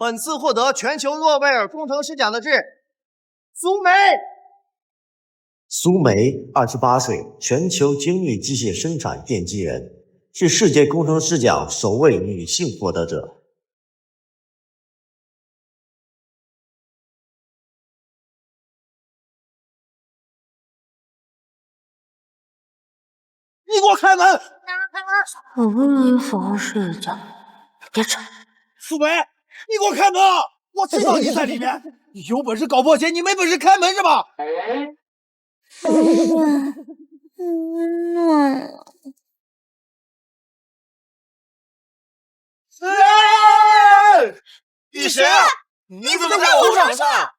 本次获得全球诺贝尔工程师奖的是苏梅。苏梅，28岁，全球精密机械生产奠基人，是世界工程师奖首位女性获得者。你给我开门！我不能好好睡一觉，别吵。苏梅，你给我开门！我知道你在里面，你有本事搞破鞋，你没本事开门是吧？你谁啊？你怎么在我床上？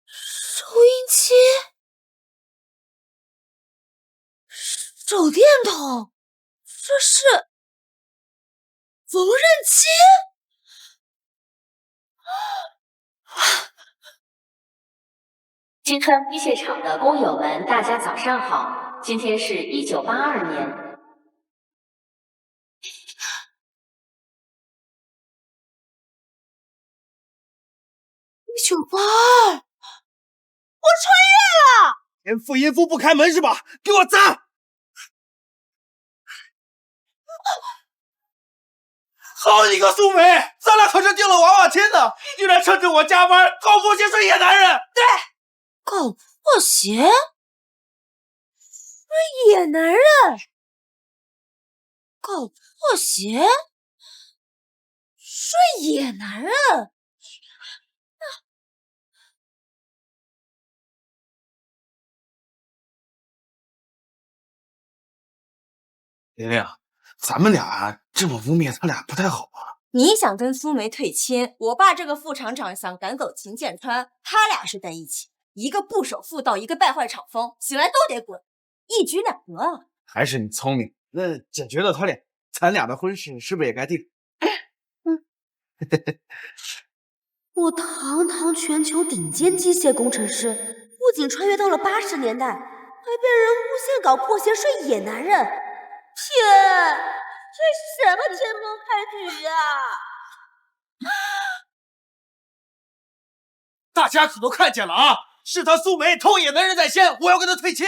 收音机，手电筒，这是缝纫机。金川机械厂的工友们，大家早上好！今天是1982年。1982，我穿越了！天赋音符不开门是吧？给我砸！好你个苏梅，咱俩可是订了娃娃亲的，你居然趁着我加班搞破鞋睡野男人！对，搞破鞋，睡野男人，搞破鞋，睡野男人。玲玲，咱们俩这么污蔑他俩不太好吧？你想跟苏梅退亲，我爸这个副厂长想赶走秦建川，他俩是在一起，一个不守妇道，一个败坏厂风，醒来都得滚，一举两得啊！还是你聪明。那解决了他俩，咱俩的婚事是不是也该定？我堂堂全球顶尖机械工程师，不仅穿越到了80年代，还被人诬陷搞破鞋睡野男人。天，这是什么天崩开局啊！大家可都看见了啊！是他苏梅偷野男人在先，我要跟他退亲。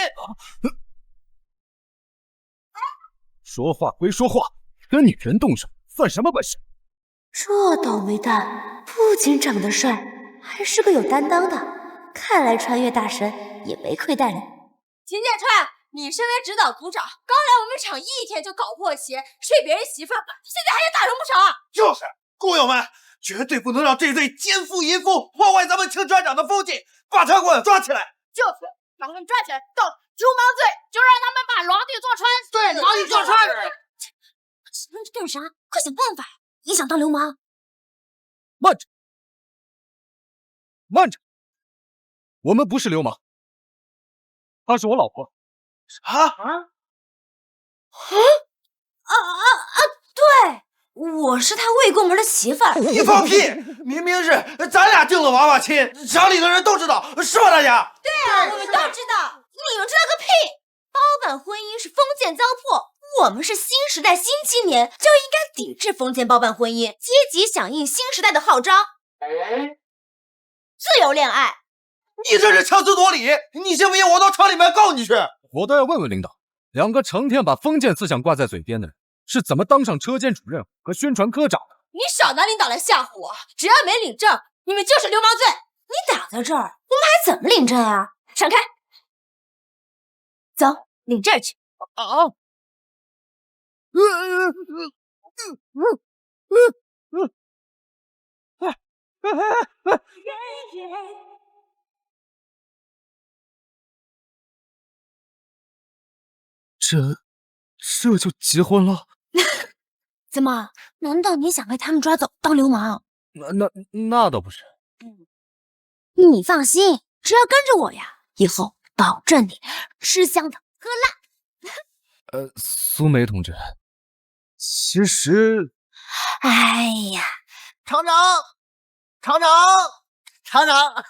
说话归说话，跟女人动手算什么本事？这倒霉蛋不仅长得帅，还是个有担当的。看来穿越大神也没亏待你。秦建川，你身为指导组长，刚来我们厂1天就搞破鞋，睡别人媳妇儿，现在还想打成不成？就是，工友们绝对不能让这对奸夫淫妇破坏咱们秦船长的风气，把他给我抓起来！就是，把他们抓起来，到流氓罪，就让他们把牢底坐穿。对，牢底坐穿。愣着干啥？快想办法！你想当流氓？慢着，慢着，我们不是流氓，她是我老婆。对，我是他未过门的媳妇儿。你放屁！明明是咱俩订了娃娃亲，厂里的人都知道，是吧？大家？对啊，我们都知道。你们知道个屁！包办婚姻是封建糟粕，我们是新时代新青年，就应该抵制封建包办婚姻，积极响应新时代的号召，自由恋爱。你这是强词夺理！你信不信我到厂里面告你去？我倒要问问领导，两个成天把封建思想挂在嘴边的人，是怎么当上车间主任和宣传科长的？你少拿领导来吓唬我！只要没领证，你们就是流氓罪！你挡在这儿，我们还怎么领证啊？闪开！走，领证去。这就结婚了？怎么？难道你想被他们抓走当流氓？那倒不是。你放心，只要跟着我呀，以后保证你吃香的喝辣。苏梅同志，其实，哎呀，厂长，厂长，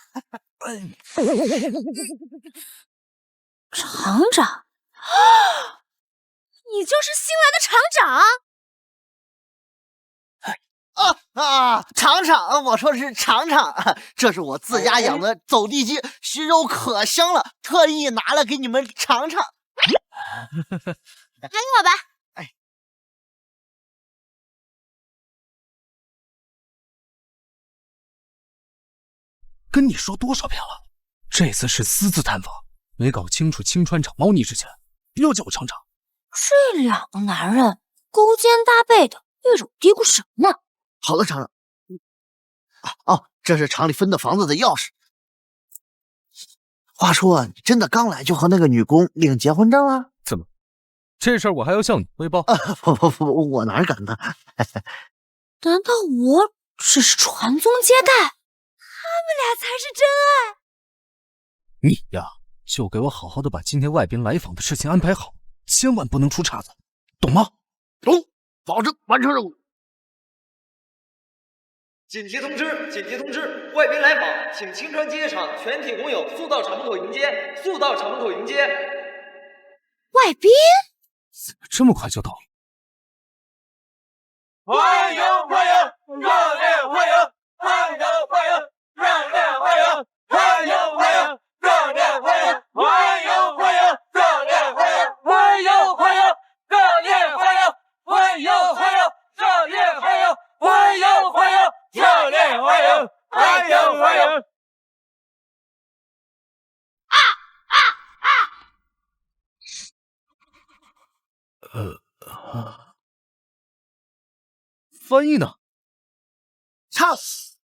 你就是新来的厂长？厂长，我说是厂长，这是我自家养的走地鸡，熏肉可香了，特意拿来给你们尝尝。还给我吧。跟你说多少遍了，这次是私自探访，没搞清楚清川厂猫腻之前，不要叫我厂长。这两个男人勾肩搭背的，对着我嘀咕什么呢？好的，厂长。这是厂里分的房子的钥匙。话说，你真的刚来就和那个女工领结婚证了？怎么，这事儿我还要向你汇报？不，我哪敢呢？难道我只是传宗接代？他们俩才是真爱。你呀，就给我好好的把今天外宾来访的事情安排好，千万不能出岔子，懂吗？懂，保证完成任务。紧急通知！紧急通知！外宾来访，请青川机械厂全体工友速到厂门口迎接，速到厂门口迎接。外宾？怎么这么快就到了？欢迎欢迎，热烈欢迎！欢迎欢迎，热烈欢迎！欢迎欢迎，热烈欢迎！欢迎欢迎，热烈欢迎！欢迎欢迎，热烈欢迎！欢迎欢迎，热烈欢迎！欢迎欢迎，热烈欢迎！欢迎欢迎！翻译呢？操死！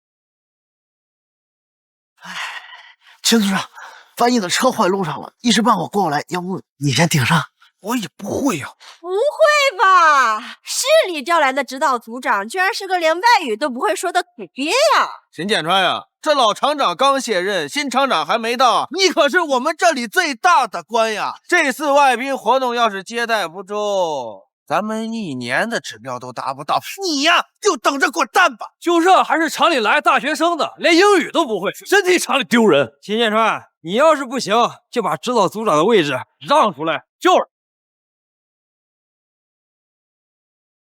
秦组长，翻译的车坏路上了，一时半会过不来，要不你先顶上？我也不会呀。不会吧？市里调来的指导组长，居然是个连外语都不会说的土鳖呀！秦建川呀，这老厂长刚卸任，新厂长还没到，你可是我们这里最大的官呀！这次外宾活动要是接待不周，咱们1年的指标都达不到，你呀就等着滚蛋吧！就这还是厂里来大学生的，连英语都不会，真替厂里丢人。秦建川，你要是不行，就把指导组长的位置让出来，就是。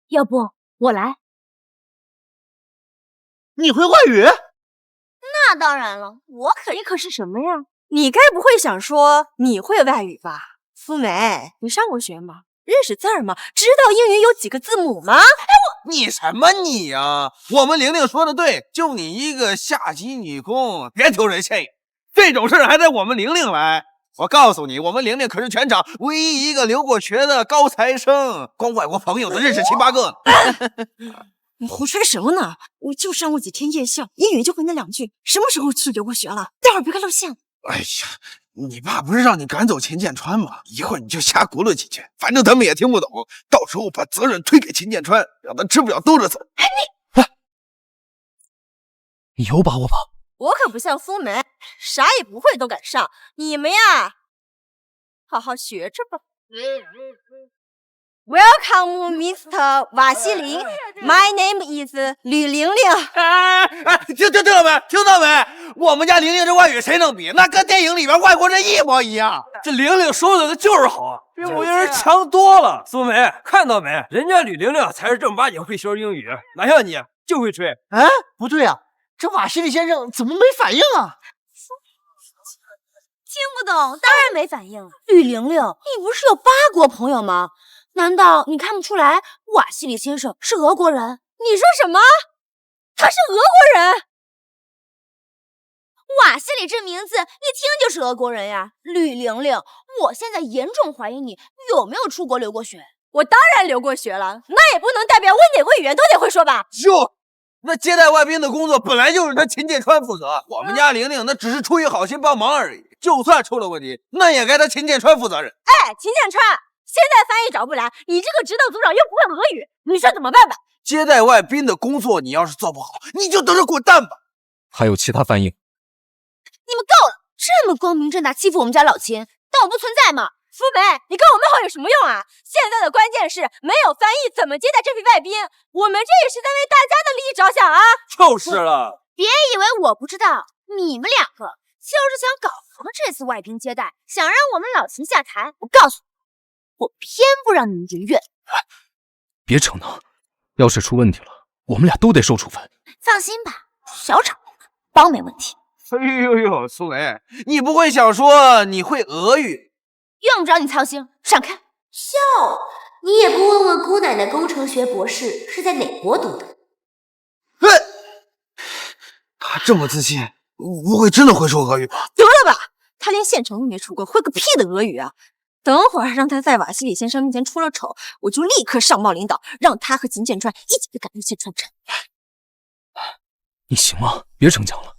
要不我来？你会外语？那当然了，你可是什么呀？你该不会想说你会外语吧？苏梅，你上过学吗？认识字儿吗？知道英语有几个字母吗？你什么你呀？我们玲玲说的对，就你一个下级女工，别丢人现眼。这种事儿还得我们玲玲来。我告诉你，我们玲玲可是全场唯一一个留过学的高材生，光外国朋友都认识7、8个呢。你胡吹什么呢？我就上过几天夜校，英语就会那2句，什么时候去留过学了？待会儿别看露馅。哎呀，你爸不是让你赶走秦建川吗？一会儿你就瞎轱辘几句，反正他们也听不懂，到时候把责任推给秦建川，让他吃不了兜着走。你有把握吧？我可不像苏梅，啥也不会都敢上。你们呀，好好学着吧。Welcome, Mr. 瓦西林。My name is 吕玲玲。听到没？听到没？我们家玲玲这外语谁能比？那跟电影里边外国人一模一样。这玲玲说的就是好啊，比某些人强多了。苏梅，看到没？人家吕玲玲才是正儿八经会说英语，哪像你就会吹。哎，不对啊，这瓦西里先生怎么没反应啊？听不懂，当然没反应了。吕玲玲，你不是有8国朋友吗？难道你看不出来瓦西里先生是俄国人？你说什么？他是俄国人？瓦西里这名字一听就是俄国人呀！吕玲玲，我现在严重怀疑你有没有出国留过学。我当然留过学了，那也不能代表我哪国语言都得会说吧？那接待外宾的工作本来就是他秦建川负责，我们家玲玲那只是出于好心帮忙而已。就算出了问题，那也该他秦建川负责任。哎，秦建川，现在翻译找不来，你这个指导组长又不会俄语，你说怎么办吧？接待外宾的工作，你要是做不好，你就等着滚蛋吧。还有其他翻译？你们够了！这么光明正大欺负我们家老秦，当我不存在吗？苏梅，你跟我们好有什么用啊？现在的关键是没有翻译，怎么接待这批外宾？我们这也是在为大家的利益着想啊！就是了，别以为我不知道，你们2个就是想搞黄这次外宾接待，想让我们老秦下台。我告诉你，我偏不让你们人怨。别逞能，要是出问题了，我们俩都得受处分。放心吧，小厂包没问题。哎呦呦，苏雷，你不会想说你会俄语？用不着你操心，闪开。笑，你也不问问姑奶奶工程学博士是在哪国读的？他这么自信，不会真的会说俄语吧？得了吧，他连县城都没出过，会个屁的俄语啊！等会儿让他在瓦西里先生面前出了丑，我就立刻上报领导，让他和秦建川一起被赶出县川城。你行吗？别逞强了。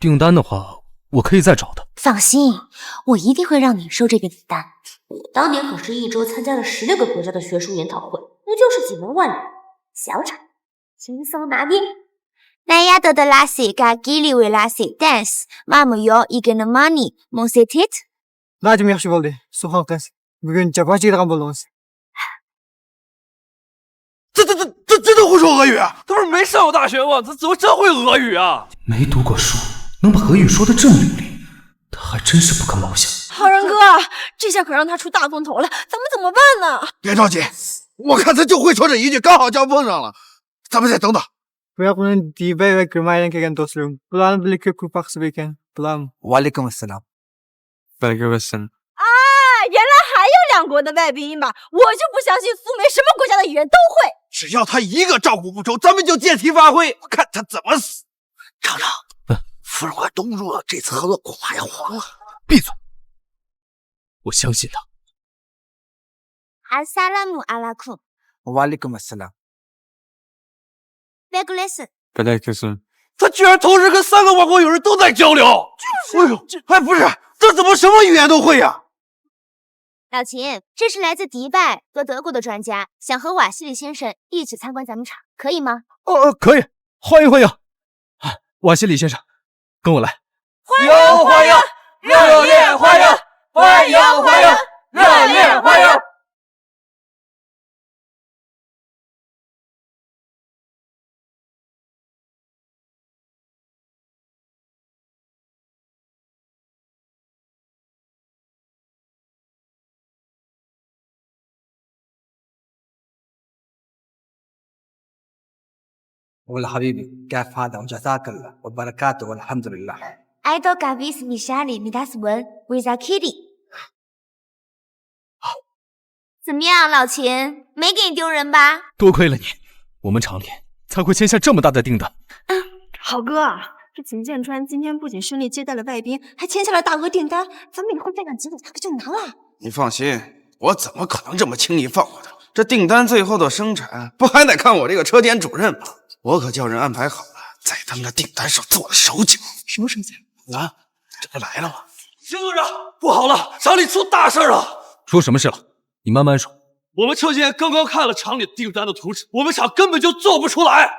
订单的话，我可以再找的。放心，我一定会让你收这个订单。我当年可是一周参加了16个国家的学术研讨会，不就是几门外语？小厂轻松拿捏。나야도 라시 가 길이 왜 라시 댄스 마무요 이게는 많이 몽세티트 나좀 yaxshi bo'ldi. Suxanqas. Bugun jabochilar bo'lamiz. 这真的会说俄语啊？他不是没上过大学吗？他怎么真会俄语啊？没读过书，能把俄语说得这么流利，他还真是不可貌相。浩然哥，这下可让他出大风头了，咱们怎么办呢？别着急，我看他就会说这一句，刚好交碰上了。咱们再等等。 Biroq uni Dibay va Gurmaydan kelgan do'stlarim. Bularni birlikda ko'p vaqt ekan. Bularmi? Vaalaykum assalam. Vaalaykum 啊，原来还有2国的外宾吧？我就不相信苏梅什么国家的语言都会。只要他一个照顾不周，咱们就借题发挥，我看他怎么死。厂长，夫人快冻住了，这次合作恐怕要黄了。闭嘴！我相信他。 Assalamu alaikum. Vaalaykum assalam. Beglessen. 他居然同时跟3个外国友人都在交流。哎呦，哎，不是，这怎么什么语言都会呀？老秦，这是来自迪拜和德国的专家，想和瓦西里先生一起参观咱们厂，可以吗？可以，欢迎欢迎。瓦西里先生，跟我来。欢迎，热烈欢迎，欢迎，热烈欢迎。 والله حبيبي كيف هذا وجزاك الله وبركاته والحمد لله. Aido gavis mishali midas文 wizakiri。怎么样，老秦，没给你丢人吧？多亏了你，我们厂里才会签下这么大的订单。好哥，这秦建川今天不仅顺利接待了外宾，还签下了大额订单，咱们以后再赶紧他可就难了。你放心，我怎么可能这么轻易放过他？这订单最后的生产，不还得看我这个车间主任吗？我可叫人安排好了，在他们的订单上做了手脚。什么声音啊？这不来了吗？邢组长，不好了，厂里出大事了！出什么事了？你慢慢说。我们车间刚刚看了厂里订单的图纸，我们厂根本就做不出来。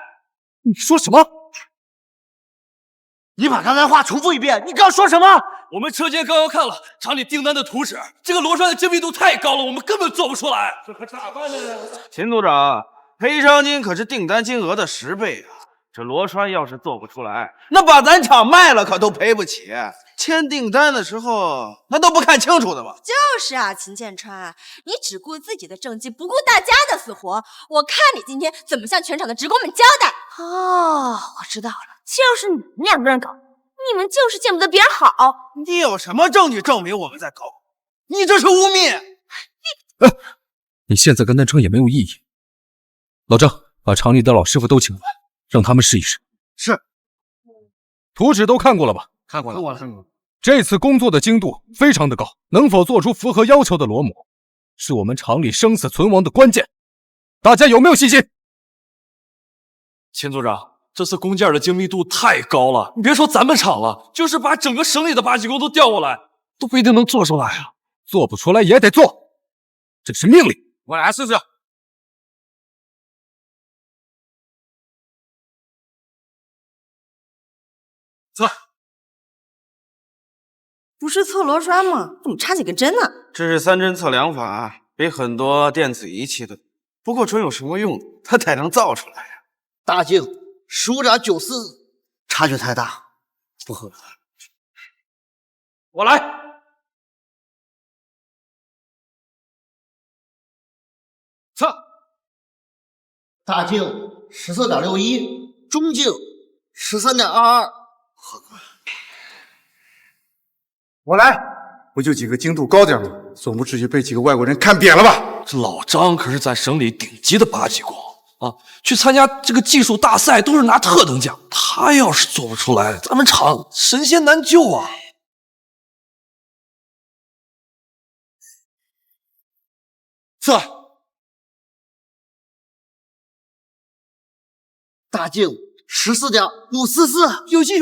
你说什么？你把刚才话重复一遍，你刚说什么？我们车间刚刚看了厂里订单的图纸，这个螺栓的精密度太高了，我们根本做不出来。这可咋办呢？秦组长，赔偿金可是订单金额的10倍啊！这螺栓要是做不出来，那把咱厂卖了可都赔不起。签订单的时候那都不看清楚的吧？就是啊，秦建川，你只顾自己的政绩，不顾大家的死活。我看你今天怎么向全厂的职工们交代。哦，我知道了，就是你们2个人搞，你们就是见不得别人好。你有什么证据证明我们在搞？你这是污蔑！你现在跟他争也没有意义。老郑，把厂里的老师傅都请过来，让他们试一试。是。图纸都看过了吧？看过了。这次工作的精度非常的高，能否做出符合要求的螺母，是我们厂里生死存亡的关键。大家有没有信心？秦组长，这次工件的精密度太高了，你别说咱们厂了，就是把整个省里的8级工都调过来，都不一定能做出来啊。做不出来也得做，这是命令。我来试试。测。不是测螺栓吗？怎么插几个针呢？这是3针测量法，比很多电子仪器的。不过准有什么用？它才能造出来呀？大镜15.94，差距太大，不合格。我来。测。大镜14.61，中镜13.22，合格。我来，不就几个精度高点吗？总不至于被几个外国人看扁了吧？这老张可是咱省里顶级的8级工啊，去参加这个技术大赛都是拿特等奖。他要是做不出来，咱们厂神仙难救啊！测。大镜14.544，有戏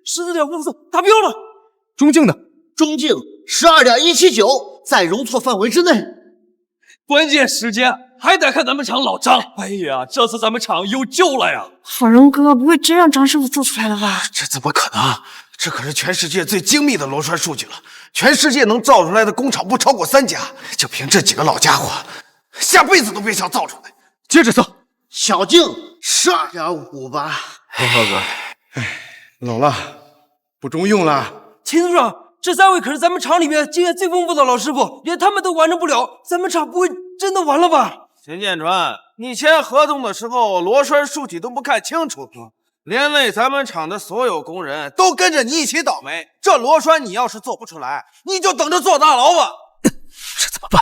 ，14.544达标了。中镜呢？中镜12.179，在容错范围之内。关键时间还得看咱们厂老张。哎呀，这次咱们厂有救了呀！好人哥，不会真让张师傅做出来了吧？这怎么可能？这可是全世界最精密的螺栓数据了，全世界能造出来的工厂不超过3家。就凭这几个老家伙，下辈子都别想造出来。接着测。小镜12.58，不合格。哎，老了，不中用了。秦组长，这3位可是咱们厂里面经验最丰富的老师傅，连他们都完成不了，咱们厂不会真的完了吧？秦建川，你签合同的时候螺栓数据都不看清楚，连累咱们厂的所有工人都跟着你一起倒霉。这螺栓你要是做不出来，你就等着坐大牢吧。这怎么办？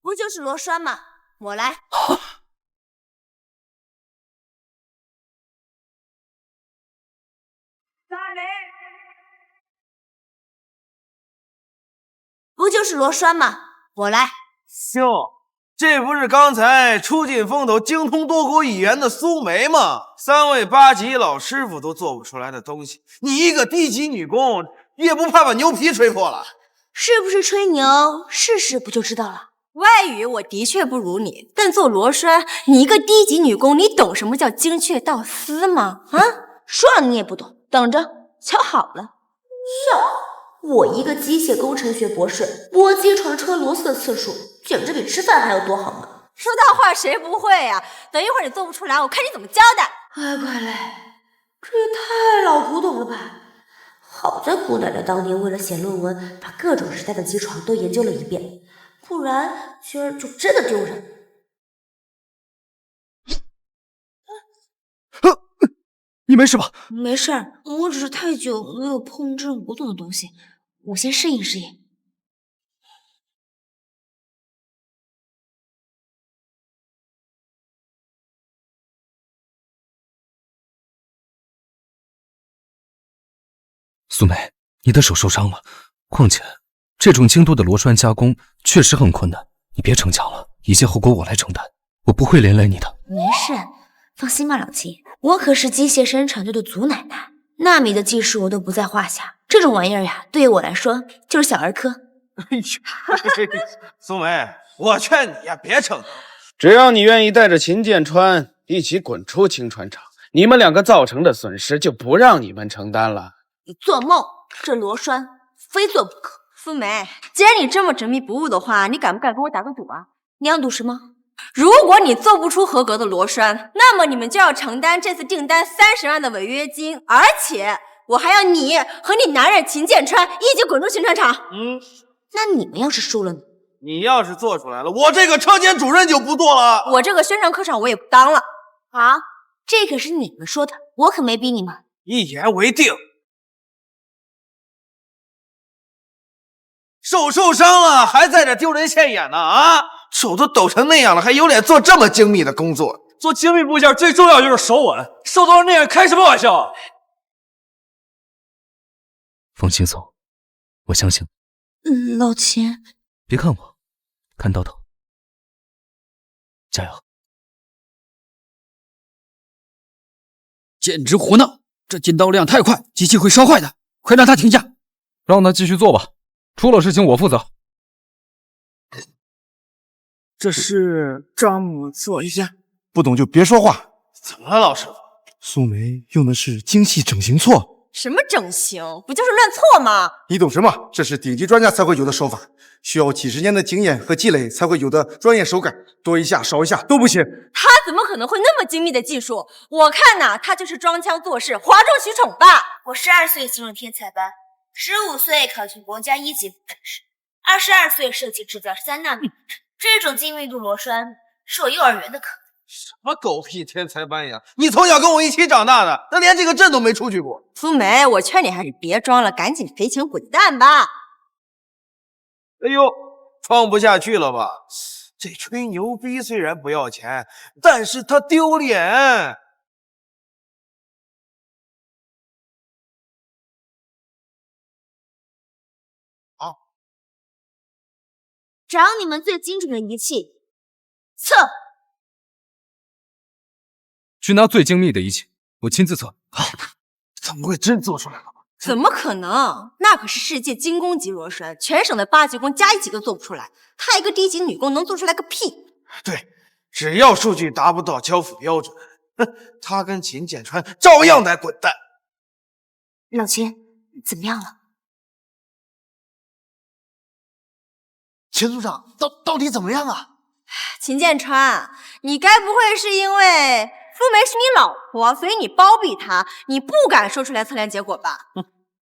不就是螺栓吗？我来。不就是螺栓吗？我来。兄，这不是刚才出尽风头、精通多国语言的苏梅吗？3位8级老师傅都做不出来的东西，你一个低级女工也不怕把牛皮吹破了？是不是吹牛？试试不就知道了。外语我的确不如你，但做螺栓，你一个低级女工，你懂什么叫精确到丝吗？啊，说了你也不懂，等着，瞧好了。哟，我一个机械工程学博士，摸机床车螺丝的次数，简直比吃饭还要多，好吗？说大话谁不会呀？等一会儿你做不出来，我看你怎么交代。哎，快嘞，这也太老古董了吧！好在姑奶奶当年为了写论文，把各种时代的机床都研究了一遍，不然今儿就真的丢人。你没事吧？没事儿，我只是太久没有碰这种古董的东西，我先适应适应。苏梅，你的手受伤了，况且这种精度的螺栓加工确实很困难，你别逞强了，一切后果我来承担，我不会连累你的。没事，放心吧，老秦，我可是机械生产队的祖奶奶，纳米的技术我都不在话下。这种玩意儿呀，对于我来说就是小儿科。哎呦，苏梅，我劝你呀，别逞能。只要你愿意带着秦建川一起滚出青川厂，你们2个造成的损失就不让你们承担了。你做梦！这螺栓非做不可。苏梅，既然你这么执迷不悟的话，你敢不敢跟我打个赌啊？你要赌什么？如果你做不出合格的螺栓，那么你们就要承担这次订单30万的违约金，而且我还要你和你男人秦建川一起滚出青川厂。那你们要是输了呢？你要是做出来了，我这个车间主任就不做了。我这个宣传科长我也不当了。好，这可是你们说的，我可没逼你们。一言为定。手受伤了，还在这丢人现眼呢啊！手都抖成那样了，还有脸做这么精密的工作？做精密部件最重要就是手稳，手都是那样，开什么玩笑？放心走，我相信。老秦，别看我，看豆豆，加油！简直胡闹！这进刀量太快，机器会烧坏的，快让它停下！让他继续做吧，出了事情我负责。这是张母做一下。不懂就别说话。怎么了，老师傅？苏梅用的是精细整形锉。什么整形？不就是乱错吗？你懂什么？这是顶级专家才会有的手法，需要几十年的经验和积累才会有的专业手感，多一下少一下都不行。他怎么可能会那么精密的技术？我看呐，他就是装腔作势、哗众取宠吧。我12岁进入天才班，15岁考取国家1级复试，22岁设计制造3纳米。这种精密度螺栓是我幼儿园的课。什么狗屁天才班呀！你从小跟我一起长大的，那连这个镇都没出去过。苏梅，我劝你还是别装了，赶紧赔钱滚蛋吧。哎呦，装不下去了吧？这吹牛逼虽然不要钱，但是他丢脸。找你们最精准的仪器，测。去拿最精密的仪器，我亲自测。怎么会真做出来了？怎么可能？那可是世界精工级螺栓，全省的8级工加一级都做不出来。她一个低级女工能做出来个屁！对，只要数据达不到交付标准，他跟秦建川照样得滚蛋。老秦，怎么样了？秦组长，到底怎么样啊？秦建川，你该不会是因为苏梅是你老婆，所以你包庇她，你不敢说出来测量结果吧？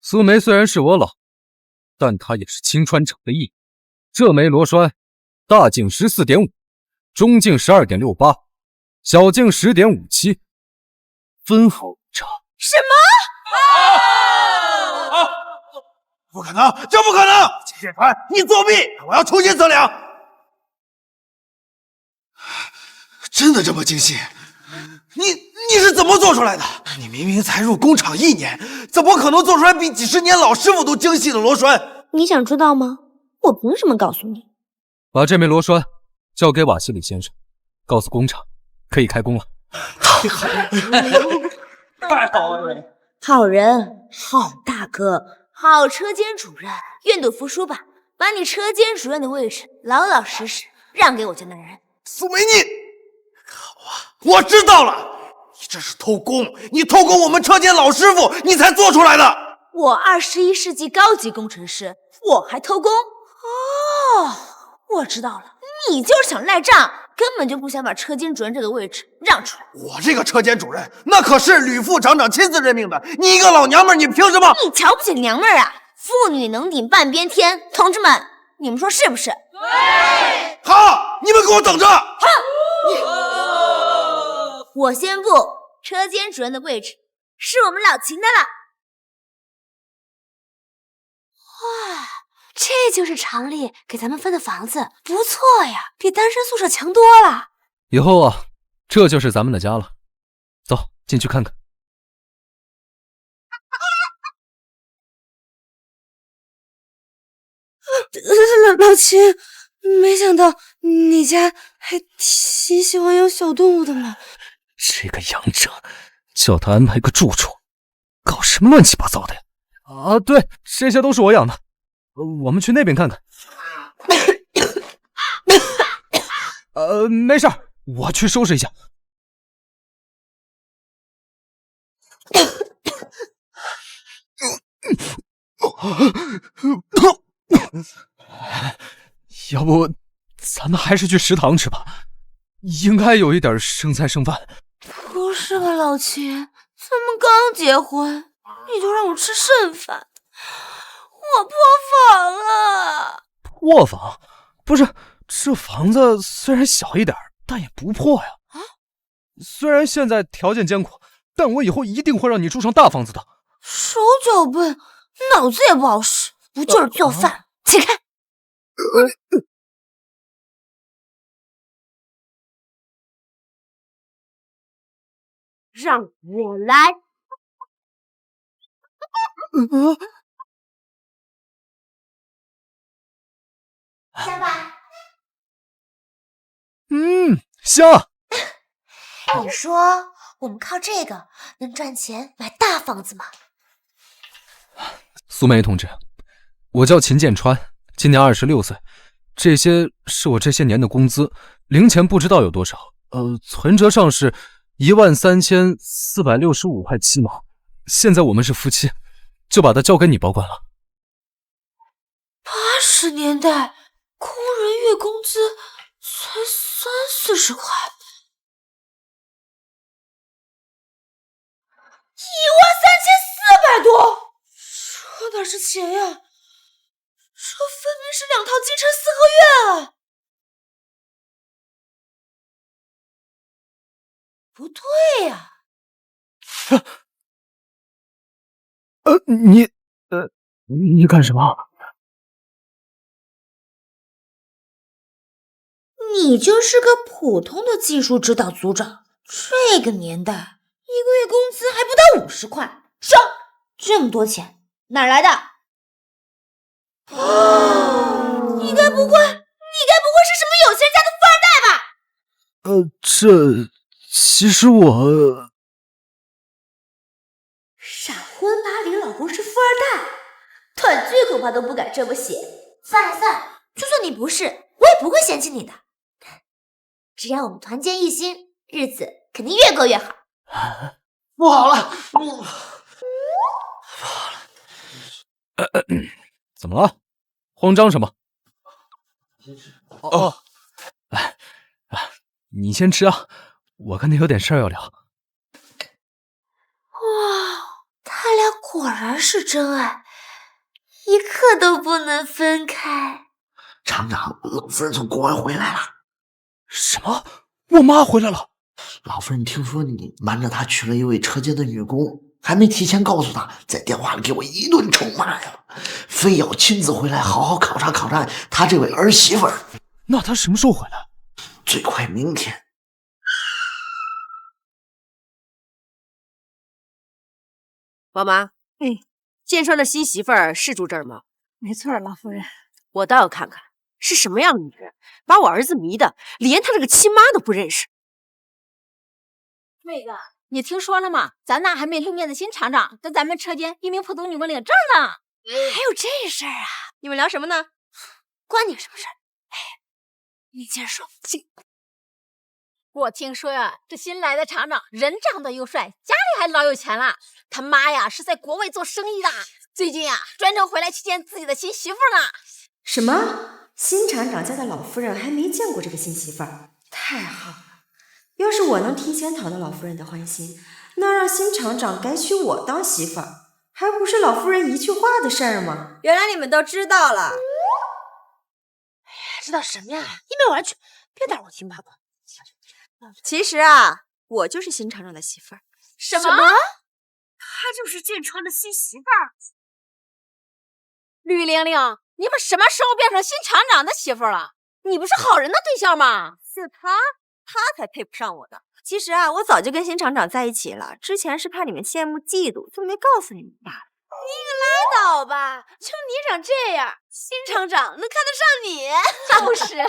苏梅虽然是我老，但她也是青川厂的一员。这枚螺栓，大径14.5，中径12.68，小径10.57，分毫误差。什么？不可能，这不可能！秦建川，你作弊！我要重新测量。真的这么精细？你是怎么做出来的？你明明才入工厂1年，怎么可能做出来比几10年老师傅都精细的螺栓？你想知道吗？我凭什么告诉你？把这枚螺栓交给瓦西里先生，告诉工厂可以开工了。太好了，太好了！好人，好大哥，好车间主任，愿赌服输吧，把你车间主任的位置老老实实让给我家那人。苏梅，你好啊，我知道了，你这是偷工，你偷工我们车间老师傅，你才做出来的。我21世纪高级工程师，我还偷工？哦，我知道了，你就是想赖账，根本就不想把车间主任这个位置让出来。我这个车间主任，那可是吕副厂长亲自任命的，你一个老娘们儿，你凭什么？你瞧不起娘们儿啊？妇女能顶半边天，同志们，你们说是不是？对。好，你们给我等着！哼！我宣布，车间主任的位置是我们老秦的了。哇，这就是厂里给咱们分的房子，不错呀，比单身宿舍强多了。以后啊，这就是咱们的家了。走，进去看看。老秦，没想到你家还挺喜欢养小动物的嘛。这个杨正，叫他安排个住处，搞什么乱七八糟的呀？啊，对，这些都是我养的。我们去那边看看。没事，我去收拾一下。要不咱们还是去食堂吃吧，应该有一点剩菜剩饭。不是吧，老秦，咱们刚结婚，你就让我吃剩饭，我破防了。破房？不是，这房子虽然小一点，但也不破呀。啊？虽然现在条件艰苦，但我以后一定会让你住上大房子的。手脚笨，脑子也不好使，不就是做饭？起开！让我来。香吧？香。你说我们靠这个能赚钱买大房子吗？苏梅同志，我叫秦建川，今年26岁，这些是我这些年的工资，零钱不知道有多少，存折上是13465块7毛。现在我们是夫妻，就把它交给你保管了。80年代工人月工资才30-40块，13400多，这哪是钱呀？这分明是2套京城4合院啊！不对呀、你干什么？你就是个普通的技术指导组长，这个年代一个月工资还不到50块，收这么多钱哪儿来的？你该不会是什么有钱人家的富二代吧？其实我闪婚巴黎老公是富二代，短剧恐怕都不敢这么写。算了，就算你不是，我也不会嫌弃你的。只要我们团结一心，日子肯定越过越好。不好了，怎么了？慌张什么？你先吃啊，我跟他有点事儿要聊。哇，他俩果然是真爱，一刻都不能分开。厂长，老夫人从国外回来了。什么？我妈回来了？老夫人听说你瞒着她娶了一位车间的女工，还没提前告诉她，在电话里给我一顿臭骂呀，非要亲自回来好好考察考察她这位儿媳妇儿。那她什么时候回来？最快明天。王妈，建川的新媳妇儿是住这儿吗？没错，老夫人。我倒要看看是什么样的女人，把我儿子迷的连他这个亲妈都不认识。妹子，你听说了吗？咱那还没露面的新厂长跟咱们车间一名普通女工领证呢。还有这事儿啊？你们聊什么呢？关你什么事？你先说。我听说呀，这新来的厂长人长得又帅，家里还老有钱了。他妈呀是在国外做生意的，最近呀专程回来去见自己的新媳妇呢。什么？新厂长家的老夫人还没见过这个新媳妇儿？太好了！要是我能提前讨到老夫人的欢心，那让新厂长改娶我当媳妇儿，还不是老夫人一句话的事儿吗？原来你们都知道了。知道什么呀？一没我来去，别打扰我听八卦。其实啊，我就是新厂长的媳妇儿。什么？她就是建川的新媳妇儿。吕玲玲，你们什么时候变成新厂长的媳妇了？你不是好人的对象吗？是他才配不上我的。其实啊，我早就跟新厂长在一起了，之前是怕你们羡慕嫉妒，就没告诉你们罢了。你拉倒吧，就你长这样，新厂长能看得上你？就是，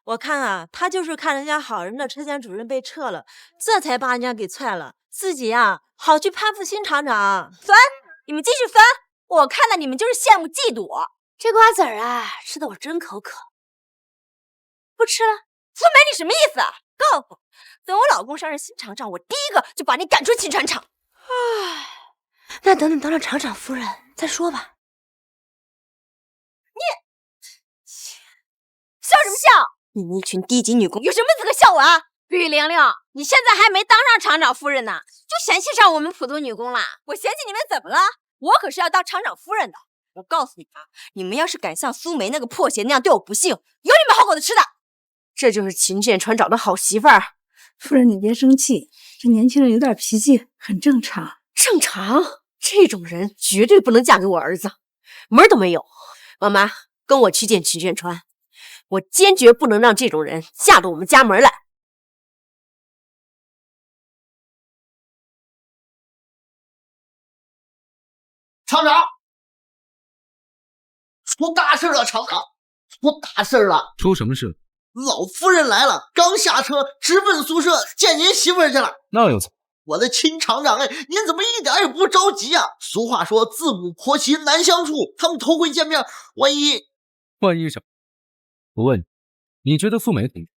我看啊，他就是看人家好人的车间主任被撤了，这才把人家给踹了，自己啊好去攀附新厂长。翻，你们继续翻，我看到你们就是羡慕嫉妒。这瓜子儿啊，吃的我真口渴。不吃了。苏梅，你什么意思啊？告诉我，等我老公上任新厂长，我第一个就把你赶出秦船厂。唉，那等你当了厂长夫人再说吧。你笑什么笑？你们一群低级女工有什么资格笑我啊？吕玲玲，你现在还没当上厂长夫人呢，就嫌弃上我们普通女工了？我嫌弃你们怎么了？我可是要当厂长夫人的。我告诉你们，你们要是敢像苏梅那个破鞋那样对我不敬，有你们好果子吃的。这就是秦建川找的好媳妇儿。夫人，你别生气，这年轻人有点脾气，很正常。正常？这种人绝对不能嫁给我儿子，门都没有。妈妈，跟我去见秦建川，我坚决不能让这种人嫁到我们家门来。厂长，出大事了！厂长，出大事了！出什么事？老夫人来了，刚下车直奔宿舍见您媳妇儿去了。那又怎么？我的亲厂长，您怎么一点也不着急啊？俗话说，自古婆媳难相处，他们头回见面，万一什么？我问你，你觉得苏梅同志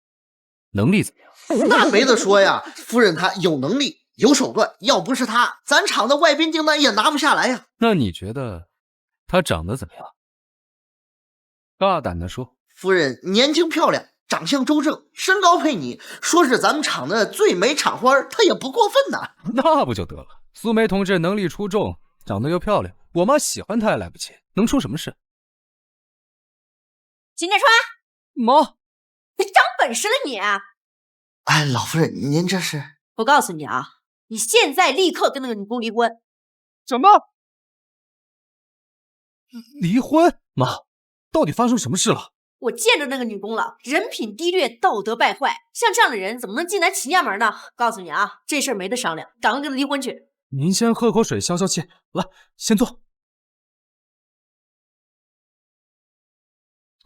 能力怎么样？那没得说呀，夫人她有能力有手段，要不是她，咱厂的外宾订单也拿不下来呀。那你觉得她长得怎么样？大胆的说。夫人年轻漂亮，长相周正，身高配你，说是咱们厂的最美厂花，她也不过分呐。那不就得了？苏梅同志能力出众，长得又漂亮，我妈喜欢她也来不及，能出什么事？秦建川，妈，你长本事了你！哎，老夫人，您这是？我告诉你啊，你现在立刻跟那个女工离婚。什么？离婚？妈，到底发生什么事了？我见着那个女工了，人品低劣，道德败坏，像这样的人怎么能进咱齐家门呢？告诉你啊，这事儿没得商量，赶快跟他离婚去。您先喝口水消消气，来，先坐。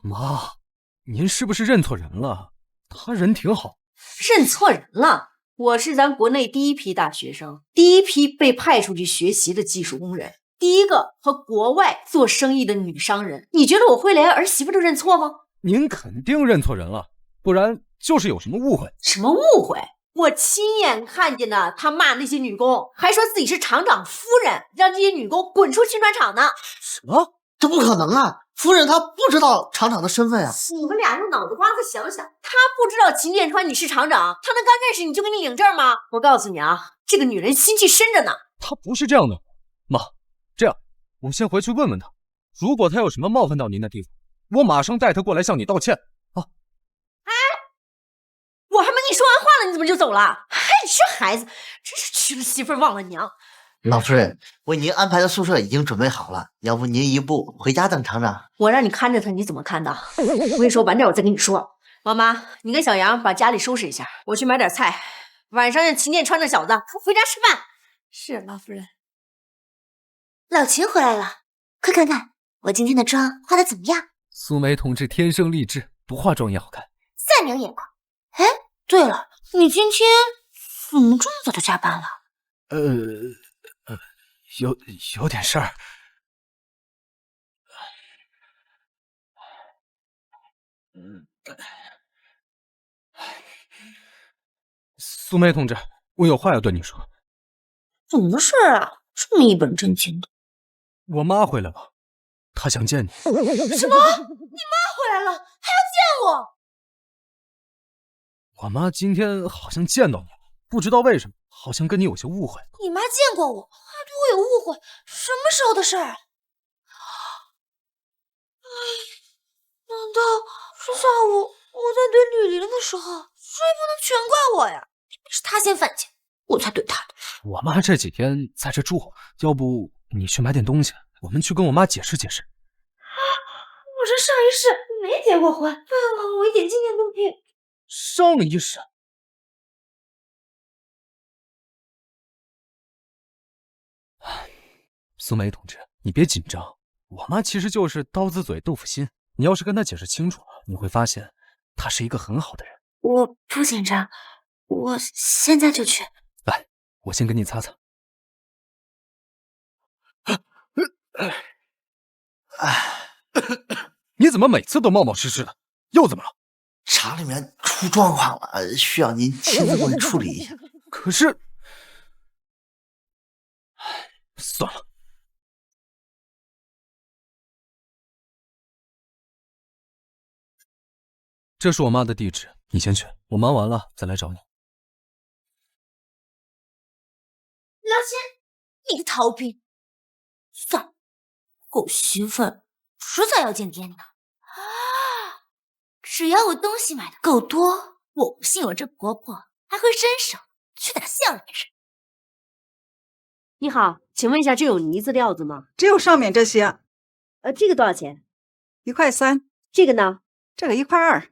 妈，您是不是认错人了？他人挺好。认错人了？我是咱国内第一批大学生，第一批被派出去学习的技术工人，第一个和国外做生意的女商人。你觉得我会连儿媳妇都认错吗？您肯定认错人了，不然就是有什么误会。什么误会？我亲眼看见的，他骂那些女工，还说自己是厂长夫人，让这些女工滚出青船厂呢。什么？这不可能啊！夫人她不知道厂长的身份啊！你们俩用脑子瓜子想想，他不知道秦建川你是厂长，他能刚认识你就给你领证吗？我告诉你啊，这个女人心机深着呢。她不是这样的，妈，这样我先回去问问她，如果她有什么冒犯到您的地方，我马上带她过来向你道歉啊！哎，我还没跟你说完话呢，你怎么就走了？哎，你这孩子真是娶了媳妇忘了娘。老夫人，为您安排的宿舍已经准备好了，要不您一步回家等厂长？我让你看着他，你怎么看的？我跟你说，晚点我再跟你说。妈妈，你跟小杨把家里收拾一下，我去买点菜，晚上让秦建川那小子回家吃饭。是老夫人。老秦回来了，快看看我今天的妆化的怎么样？苏梅同志天生丽质，不化妆也好看，赛牛眼光。哎，对了，你今天怎么这么早就加班了？有点事儿。苏梅同志，我有话要对你说。怎么事儿啊？这么一本正经的。我妈回来了，她想见你。什么？你妈回来了，还要见我？我妈今天好像见到你了，不知道为什么，好像跟你有些误会。你妈见过我，还对我有误会，什么时候的事儿啊？哎，难道是下午我在怼吕玲的时候？这也不能全怪我呀，是她先犯贱，我才怼她的。我妈这几天在这住，要不你去买点东西，我们去跟我妈解释解释。我这上一世没结过婚，败了我一点纪念都没有。上一世。苏梅同志，你别紧张，我妈其实就是刀子嘴豆腐心，你要是跟她解释清楚了，你会发现她是一个很好的人。我不紧张，我现在就去。来，我先给你擦擦。你怎么每次都冒冒失失的？又怎么了？厂里面出状况了，需要您亲自过去处理一下。可是，算了。这是我妈的地址，你先去，我忙完了再来找你。老秦，你个逃兵！算了，狗媳妇儿迟早要见爹的啊！只要我东西买的够多，我不信我这婆婆还会伸手去打下人。你好，请问一下，这有呢子料子吗？只有上面这些。这个多少钱？1块3。这个呢？这个1块2。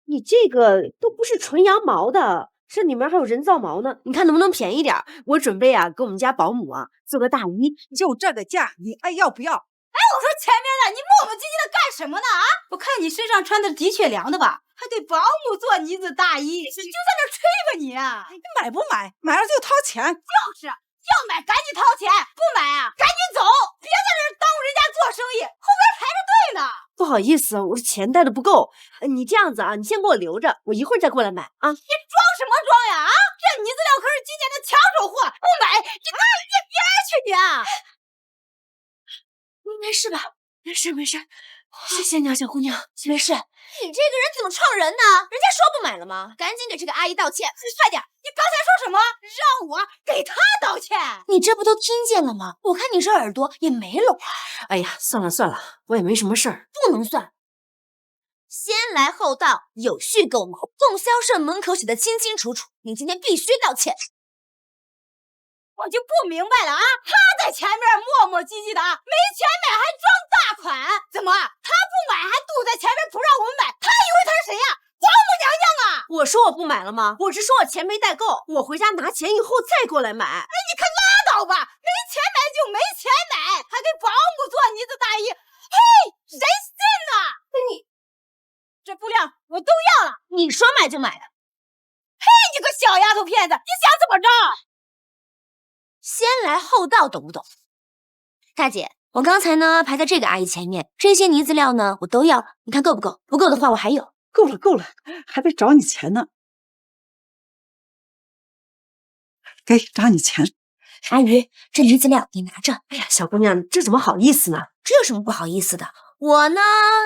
你这个都不是纯羊毛的，这里面还有人造毛呢。你看能不能便宜点？我准备啊，给我们家保姆啊做个大衣。就这个价，你爱要不要？哎，我说前面的，你磨磨唧唧的干什么呢？啊！我看你身上穿的的确凉的吧，还对保姆做呢子大衣，你就在这吹吧你！你买不买？买了就掏钱。就是要买赶紧掏钱，不买啊赶紧走，别在这耽误人家做生意，后边排着队呢。不好意思，我的钱带的不够。你这样子啊，你先给我留着，我一会儿再过来买啊。你装什么装呀？啊，这呢子料可是今年的抢手货，不买你别去你啊！没事吧？没事没事，谢谢你啊，小姑娘，没事。你这个人怎么撞人呢？人家说不买了吗？赶紧给这个阿姨道歉，快点！你刚才说什么？让我给她道歉？你这不都听见了吗？我看你这耳朵也没聋。哎呀，算了算了，我也没什么事儿，不能算。先来后到，有序购买，供销社门口写的清清楚楚。你今天必须道歉。我就不明白了啊！他在前面磨磨唧唧的，没钱买还装大款，怎么他不买还堵在前面不让我们买？他以为他是谁呀？王母娘娘啊！我说我不买了吗？我是说我钱没带够，我回家拿钱以后再过来买。哎，你可拉倒吧！没钱买就没钱买，还给保姆做呢子大衣，嘿，谁信呐？你这布料我都要了，你说买就买的。嘿，你个小丫头片子，你想怎么着？先来后到，懂不懂？大姐，我刚才呢排在这个阿姨前面，这些呢子料呢我都要了，你看够不够？不够的话我还有。够了够了，还得找你钱呢。给，找你钱。阿姨，这呢子料你拿着。哎呀，小姑娘，这怎么好意思呢？这有什么不好意思的？我呢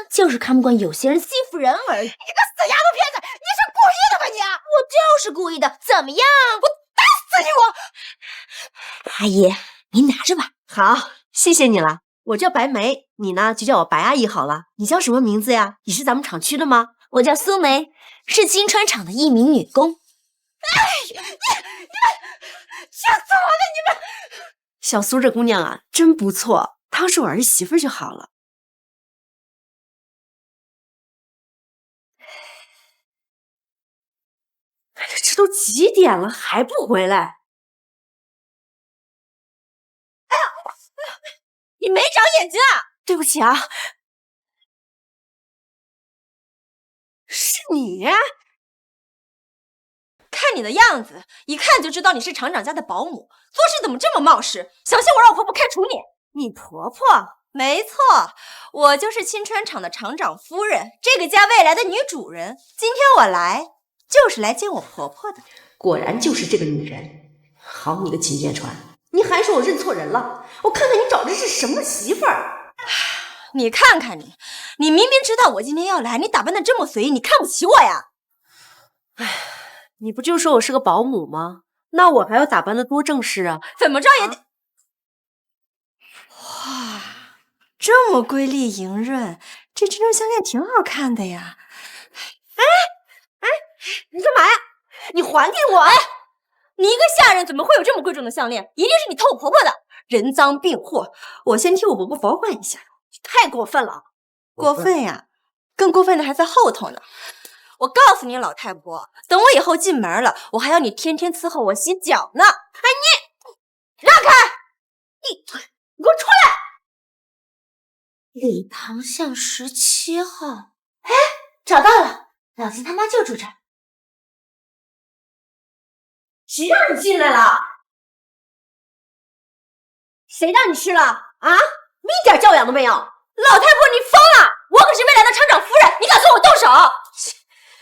就是看不惯有些人欺负人而已。你个死丫头片子，你是故意的吧你？我就是故意的，怎么样？我打死你！阿姨，您拿着吧。好，谢谢你了。我叫白梅，你呢就叫我白阿姨好了。你叫什么名字呀？你是咱们厂区的吗？我叫苏梅，是金川厂的一名女工。哎，你们吓死我了！你们小苏这姑娘啊，真不错，当是我儿媳妇就好了。这都几点了还不回来？哎呀，你没长眼睛啊！对不起啊。是你？看你的样子，一看就知道你是厂长家的保姆，做事怎么这么冒失？小心我让我婆婆开除你！你婆婆？没错，我就是青川厂的厂长夫人，这个家未来的女主人。今天我来就是来见我婆婆的。果然就是这个女人。好你个秦建川，你还说我认错人了？我看看你找的是什么媳妇儿！你看看你，你明明知道我今天要来，你打扮的这么随意，你看不起我呀？唉，你不就说我是个保姆吗？那我还要打扮的多正式啊！怎么着也得……哇，这么瑰丽莹润，这珍珠项链挺好看的呀！哎，你干嘛呀？你还给我！哎，你一个下人怎么会有这么贵重的项链？一定是你偷我婆婆的，人赃并获！我先替我婆婆保管一下。太过分了，过分呀！更过分的还在后头呢。我告诉你，老太婆，等我以后进门了，我还要你天天伺候我洗脚呢。哎，你让开！你给我出来！礼堂巷17号。哎，找到了，老金他妈就住这儿。谁让你进来了？谁让你吃了啊？一点教养都没有！老太婆，你疯了！我可是未来的厂长夫人，你敢对我动手？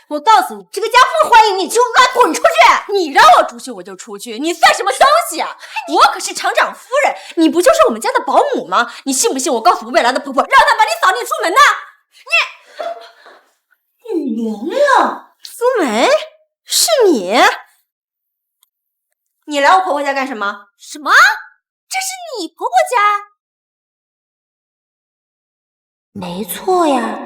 我告诉你，这个家不欢迎你，就给我滚出去！你让我出去我就出去，你算什么东西啊？我可是厂长夫人，你不就是我们家的保姆吗？你信不信我告诉我未来的婆婆，让她把你扫地出门呢？吕玲玲，苏梅，是你？你来我婆婆家干什么？什么？这是你婆婆家？没错呀，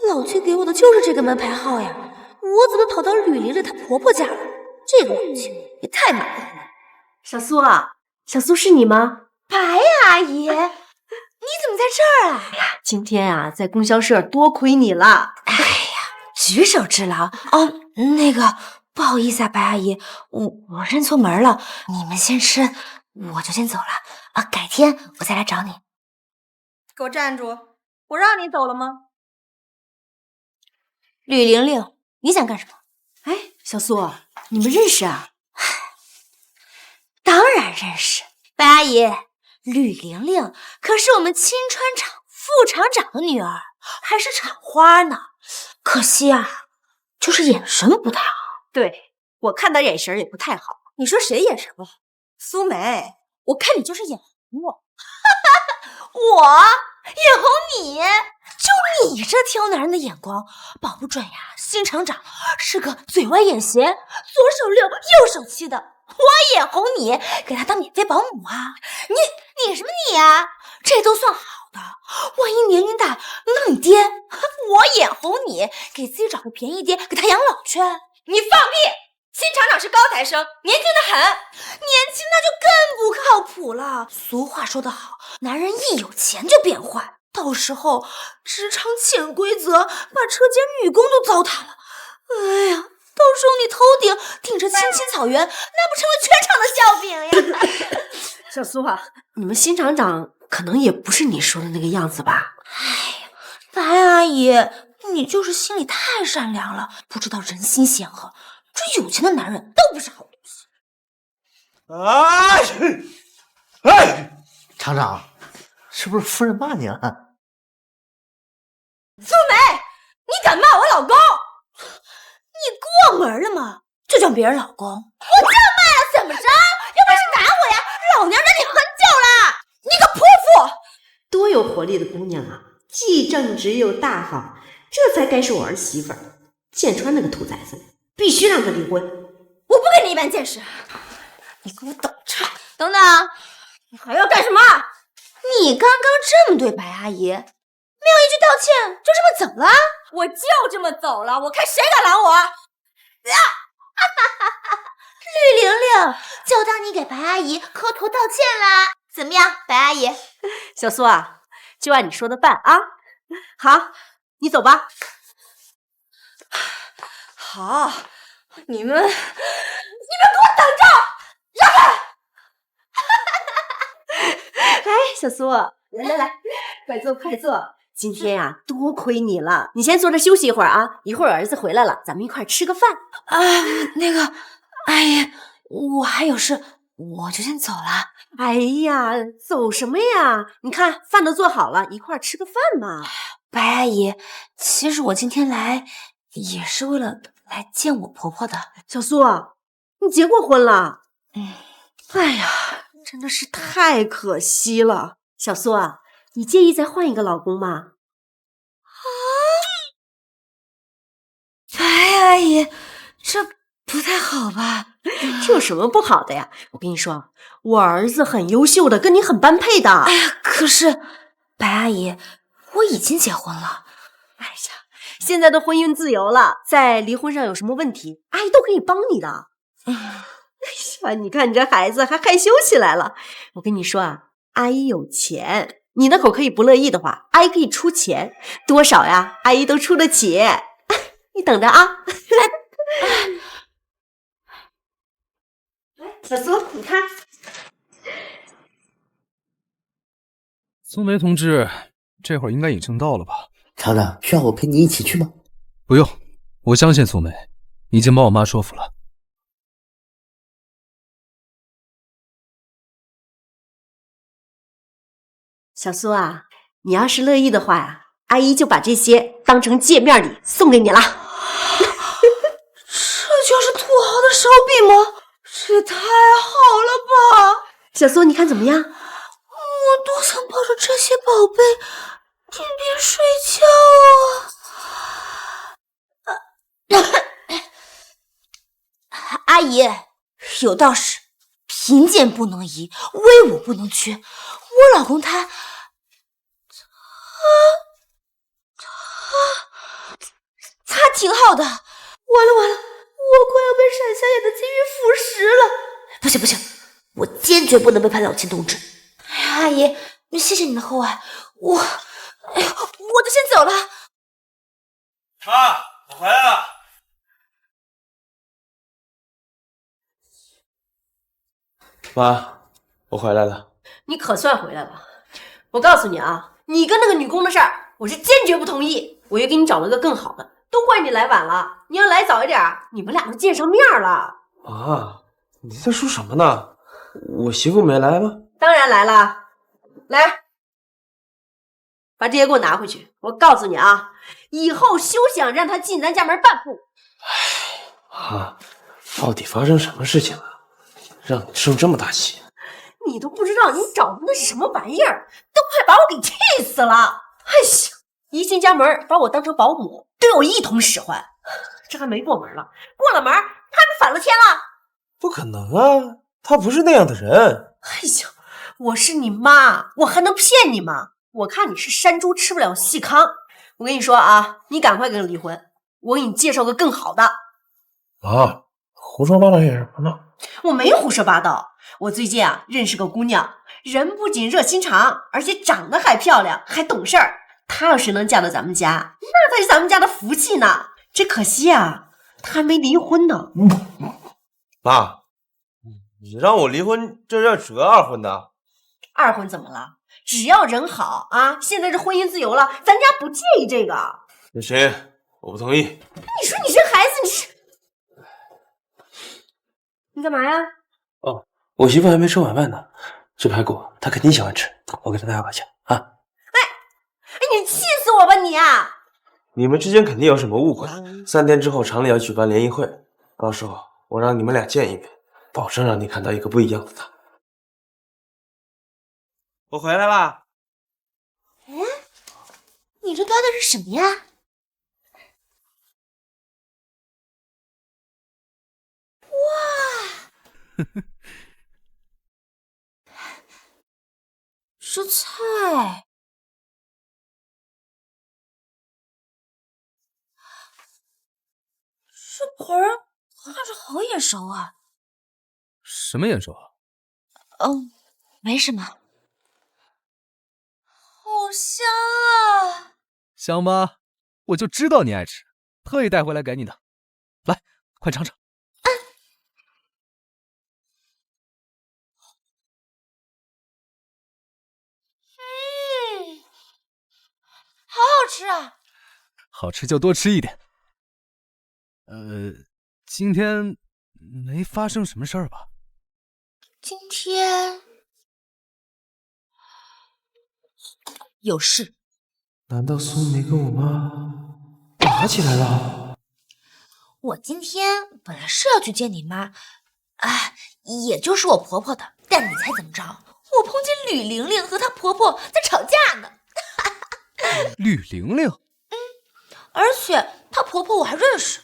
老金给我的就是这个门牌号呀，我怎么跑到吕玲玲她婆婆家了？这个老金也太马虎了。小苏啊，小苏是你吗？白阿姨，你怎么在这儿啊？哎呀，今天啊，在供销社多亏你了。哎呀，举手之劳哦。那个，不好意思啊，白阿姨，我认错门了。你们先吃，我就先走了啊。改天我再来找你。给我站住！我让你走了吗？吕玲玲，你想干什么？哎，小苏，你们认识啊？当然认识，白阿姨，吕玲玲可是我们青川厂副厂长的女儿，还是厂花呢。可惜啊，就是眼神不太好。对，我看她眼神也不太好。你说谁眼神不好？苏梅，我看你就是眼红我。我眼红你？就你这挑男人的眼光，保不准呀，新厂长是个嘴歪眼斜、左手六右手七的。我眼红你，给他当免费保姆啊？你什么你呀？这都算好的，万一年龄大当你爹，我眼红你，给自己找个便宜爹，给他养老去。你放屁！新厂长是高材生，年轻的很。年轻情那就更不靠谱了。俗话说得好，男人一有钱就变坏，到时候职场潜规则把车间女工都糟蹋了。哎呀，到时候你头顶着青青草原，那不成为全场的笑柄呀！小苏啊，你们新厂长可能也不是你说的那个样子吧？哎呀，白阿姨，你就是心里太善良了，不知道人心险恶。这有钱的男人都不是好东西。厂长，是不是夫人骂你了？苏梅，你敢骂我老公？你过门了吗？就叫别人老公？我就骂了怎么着？有本事打我呀！老娘忍你很久了，你个泼妇！多有活力的姑娘啊，既正直又大方，这才该是我儿媳妇儿。建川那个兔崽子，必须让他离婚。我不跟你一般见识，你给我等着！等等，你还要干什么？你刚刚这么对白阿姨，没有一句道歉，就这么走了？我就这么走了，我看谁敢拦我！绿玲玲，就当你给白阿姨磕头道歉啦，怎么样，白阿姨？小苏啊，就按你说的办啊。好，你走吧。好，你们给我等着！让开！哎，小苏，来，快坐快坐。今天呀，多亏你了，你先坐着休息一会儿啊，一会儿儿子回来了，咱们一块吃个饭。那个阿姨，我还有事，我就先走了。哎呀，走什么呀？你看饭都做好了，一块吃个饭嘛。白阿姨，其实我今天来也是为了来见我婆婆的。小苏，你结过婚了？哎呀，真的是太可惜了。小苏啊，你介意再换一个老公吗？白阿姨，这不太好吧？这有什么不好的呀？我跟你说，我儿子很优秀的，跟你很般配的。哎呀，可是白阿姨，我已经结婚了。哎呀，现在的婚姻自由了，在离婚上有什么问题，阿姨都可以帮你的。哎呀，你看你这孩子还害羞起来了。我跟你说啊，阿姨有钱，你那口可以不乐意的话，阿姨可以出钱，多少呀？阿姨都出得起。你等着啊。来，小苏，你看。苏梅同志，这会儿应该已经到了吧？厂长，需要我陪你一起去吗？不用，我相信苏梅，已经把我妈说服了。小苏啊，你要是乐意的话呀，阿姨就把这些当成见面礼送给你了。这就是土豪的烧饼吗？这也太好了吧！小苏，你看怎么样？我多想抱着这些宝贝天天睡觉啊！阿姨，有道是贫贱不能移，威武不能屈。我老公他挺好的。完了，我快要被闪瞎眼的金玉腐蚀了！不行，我坚决不能背叛老秦同志。哎呀，阿姨，谢谢你的厚爱，我就先走了。妈，我回来了。妈，我回来了。你可算回来了。我告诉你啊，你跟那个女工的事儿，我是坚决不同意。我又给你找了个更好的，都怪你来晚了。你要来早一点，你们俩都见上面了。妈，你在说什么呢？我媳妇没来吗？当然来了。来，把这些给我拿回去。我告诉你啊，以后休想让她进咱家门半步。妈，到底发生什么事情了？让你生这么大气？你都不知道你找的那是什么玩意儿，都快把我给气死了！哎呀，一进家门把我当成保姆，对我一通使唤。这还没过门了，过了门他就反了天了。不可能啊，他不是那样的人。哎呀，我是你妈，我还能骗你吗？我看你是山猪吃不了细糠。我跟你说啊，你赶快跟他离婚，我给你介绍个更好的。妈，胡说八道些什么呢？我没胡说八道，我最近啊认识个姑娘，人不仅热心肠，而且长得还漂亮，还懂事儿。她要是能嫁到咱们家，那才是咱们家的福气呢。只可惜啊，她还没离婚呢。妈，你让我离婚，这叫折二婚的。二婚怎么了？只要人好啊，现在这婚姻自由了，咱家不介意这个。那谁，我不同意。你说你这孩子，你干嘛呀？哦，我媳妇还没吃晚饭呢，这排骨她肯定喜欢吃，我给她带回去啊。哎，你气死我吧你啊！你们之间肯定有什么误会。3天之后厂里要举办联谊会，到时候我让你们俩见一面，保证让你看到一个不一样的他。我回来啦。哎，你这端的是什么呀？哇，是菜。这盆儿看着好眼熟啊！什么眼熟啊？哦，没什么。好香啊！香吧？我就知道你爱吃，特意带回来给你的。来，快尝尝。好好吃啊！好吃就多吃一点。今天没发生什么事儿吧？今天有事。难道苏梅跟我妈打起来了？我今天本来是要去见你妈，也就是我婆婆的，但你猜怎么着？我碰见吕玲玲和她婆婆在吵架呢。吕玲玲？而且她婆婆我还认识。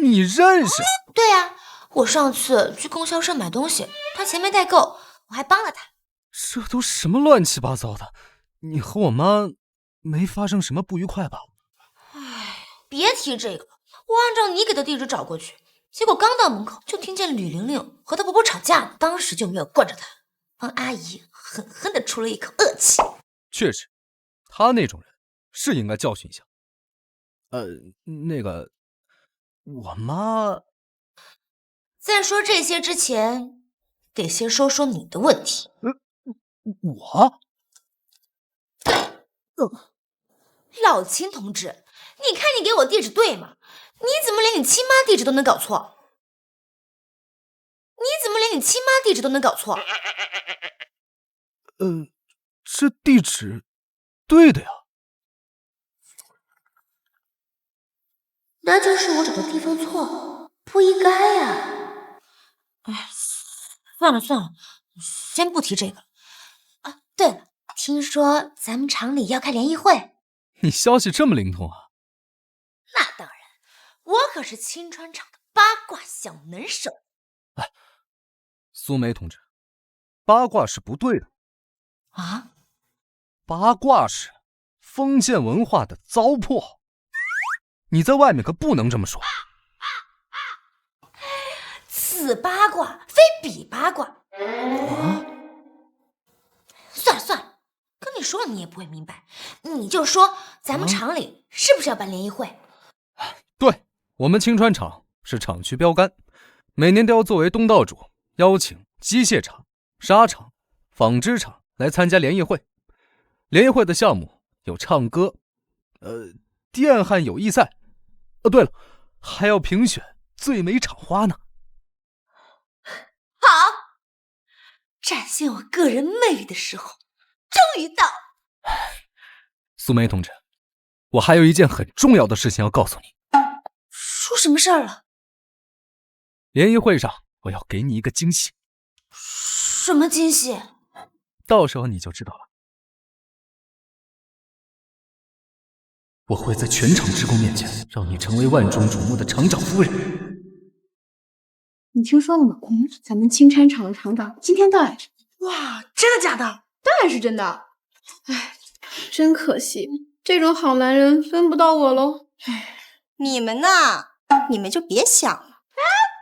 你认识？对呀，我上次去供销社买东西，她钱没带够，我还帮了她。这都什么乱七八糟的？你和我妈没发生什么不愉快吧？别提这个了，我按照你给的地址找过去，结果刚到门口就听见吕玲玲和她婆婆吵架呢，当时就没有惯着她，帮阿姨狠狠地出了一口恶气。确实，她那种人是应该教训一下。那个，我妈……在说这些之前，得先说说你的问题。我？老秦同志，你看你给我地址对吗？你怎么连你亲妈地址都能搞错？这地址对的呀。那就是我找的地方错，不应该呀。算了，先不提这个了。啊，对了，听说咱们厂里要开联谊会。你消息这么灵通啊？那当然，我可是青川厂的八卦小能手。苏梅同志，八卦是不对的啊！八卦是封建文化的糟粕，你在外面可不能这么说。此八卦非彼八卦。算了，跟你说了你也不会明白，你就说咱们厂里是不是要办联谊会？对，我们青川厂是厂区标杆，每年都要作为东道主邀请机械厂、纱厂、纺织厂来参加联谊会。联谊会的项目有唱歌，电焊友谊赛，对了，还要评选最美厂花呢。好，展现我个人魅力的时候终于到了。苏梅同志，我还有一件很重要的事情要告诉你。出什么事儿了？联谊会上我要给你一个惊喜。什么惊喜？到时候你就知道了。我会在全厂职工面前让你成为万众瞩目的厂长夫人。你听说了吗？咱们青川厂的厂长今天到来着。哇，真的假的？当然是真的。哎，真可惜，这种好男人分不到我喽。你们呐，你们就别想了。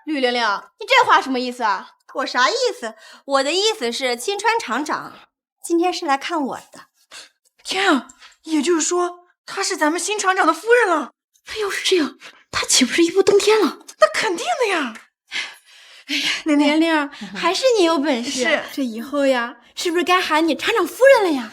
吕玲玲，你这话什么意思啊？我啥意思？我的意思是，青川厂长今天是来看我的。天啊，也就是说，她是咱们新厂长的夫人了。那要是这样，她岂不是一步登天了？那肯定的呀。哎呀，玲玲，还是你有本事。是，这以后呀，是不是该喊你厂长夫人了呀？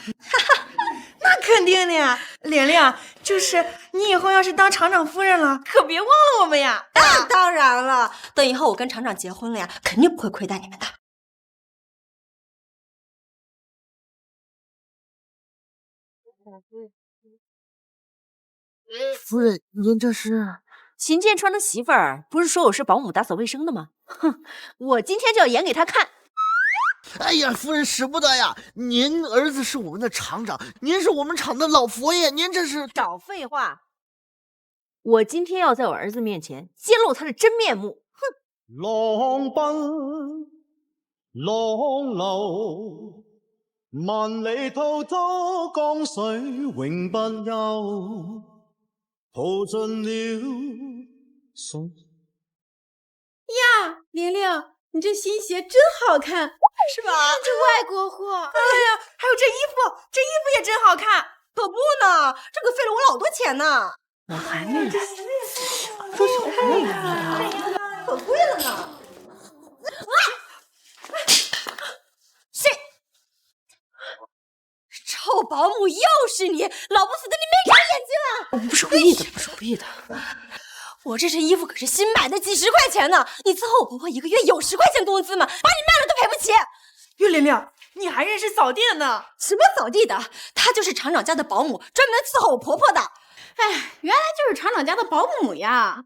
那肯定的呀，玲玲，就是你以后要是当厂长夫人了，可别忘了我们呀。那当然了，等以后我跟厂长结婚了呀，肯定不会亏待你们的。夫人，您这是？秦建川的媳妇儿不是说我是保姆打扫卫生的吗？哼，我今天就要演给他看。哎呀，夫人使不得呀！您儿子是我们的厂长，您是我们厂的老佛爷，您这是少废话！我今天要在我儿子面前揭露他的真面目。哼！浪奔浪流，萬里滔滔江水永不休，淘盡了送。呀，玲玲，你这新鞋真好看，是吧？这外国货。哎呀，还有这衣服，这衣服也真好看。可不呢，这个费了我老多钱呢。我还没呢，这是贵的，可贵了呢。谁？臭保姆又是你！老不死的，你没长眼睛啊！我不是故意的，不是故意的。我这身衣服可是新买的，几十块钱呢。你伺候我婆婆一个月有10块钱工资吗？把你卖了都赔不起。岳玲玲，你还认识扫地的呢？什么扫地的？她就是厂长家的保姆，专门伺候我婆婆的。哎，原来就是厂长家的保姆呀。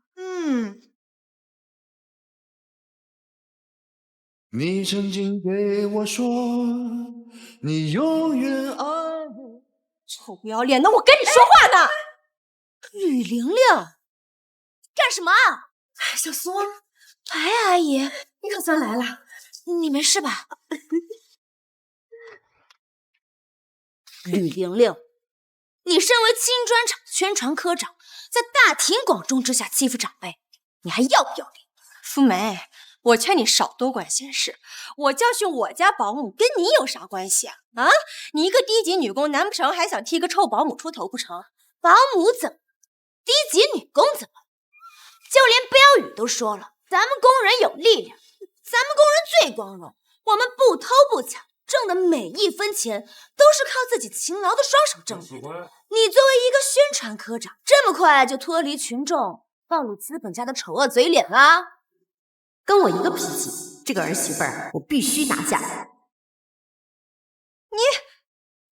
你曾经对我说，你永远爱我。臭不要脸的，我跟你说话呢。吕玲玲，干什么啊？小苏，哎，阿姨，你可算来了，你没事吧？吕玲玲，你身为青砖厂宣传科长，在大庭广众之下欺负长辈，你还要不要脸？苏梅，我劝你少多管闲事。我教训我家保姆跟你有啥关系啊？啊，你一个低级女工，难不成还想替个臭保姆出头不成？保姆怎么？低级女工怎么？就连标语都说了，咱们工人有力量，咱们工人最光荣，我们不偷不抢，挣的每一分钱都是靠自己勤劳的双手挣来的。你作为一个宣传科长，这么快就脱离群众，暴露资本家的丑恶嘴脸啦？跟我一个脾气，这个儿媳妇儿我必须拿下。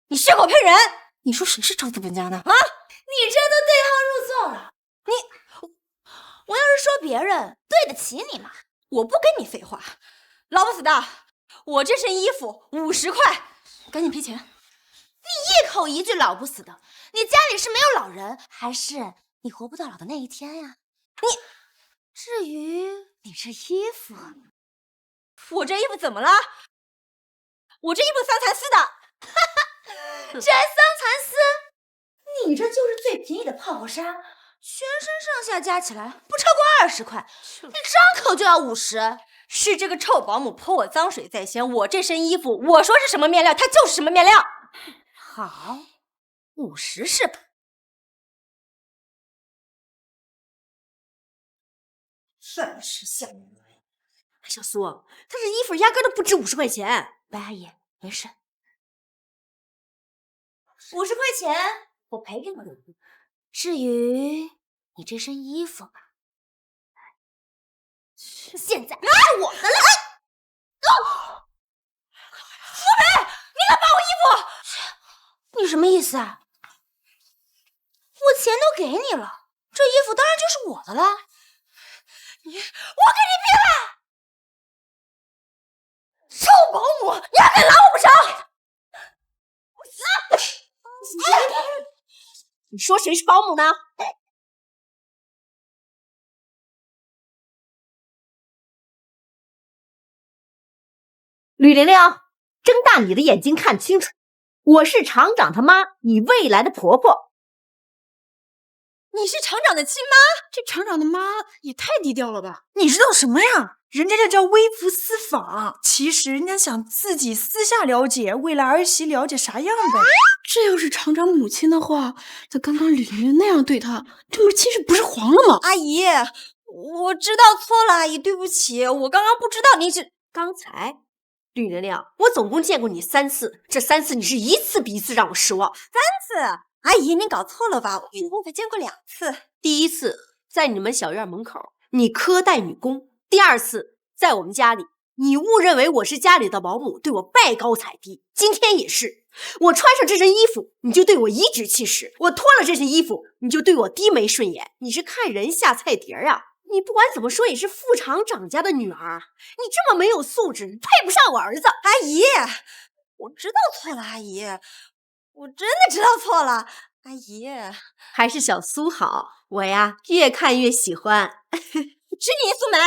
你血口喷人！你说谁是臭资本家呢？啊，你这都对号入座了。我要是说别人对得起你吗？我不跟你废话。老不死的，我这身衣服50块，赶紧赔钱。你一口一句老不死的，你家里是没有老人，还是你活不到老的那一天呀？至于你这衣服，我这衣服怎么了？我这衣服桑蚕丝的，哈哈，这桑蚕丝，你这就是最便宜的泡泡纱，全身上下加起来不超过20块，你张口就要50。是这个臭保姆泼我脏水在先，我这身衣服我说是什么面料，它就是什么面料。好，50是吧？算是像小苏，他这衣服压根都不值50块钱。白阿姨，没事，50块钱我赔给你。至于你这身衣服吧，现在是我的了。苏培，你敢扒我衣服？你什么意思啊？我钱都给你了，这衣服当然就是我的了。我跟你拼了！臭保姆，你还敢拉我不成？你说谁是保姆呢？吕玲玲，睁大你的眼睛看清楚，我是厂长他妈，你未来的婆婆。你是厂长的亲妈？这厂长的妈也太低调了吧？你知道什么呀？人家这叫微服私访，其实人家想自己私下了解，为了儿媳了解啥样呗。这要是厂长母亲的话，她刚刚吕玲玲那样对她，这门亲事不是黄了吗？阿姨，我知道错了，阿姨，对不起，我刚刚不知道你是刚才。吕玲玲，我总共见过你3次，这3次你是一次比一次让我失望。3次？阿姨，您搞错了吧？我一共才见过2次。第一次在你们小院门口，你苛待女工；第2次在我们家里，你误认为我是家里的保姆，对我拜高踩低。今天也是，我穿上这身衣服，你就对我颐指气使；我脱了这身衣服，你就对我低眉顺眼。你是看人下菜碟啊！你不管怎么说也是副厂长家的女儿，你这么没有素质，你配不上我儿子。阿姨，我知道错了，阿姨，我真的知道错了，阿姨。还是小苏好，我呀越看越喜欢。是你苏梅，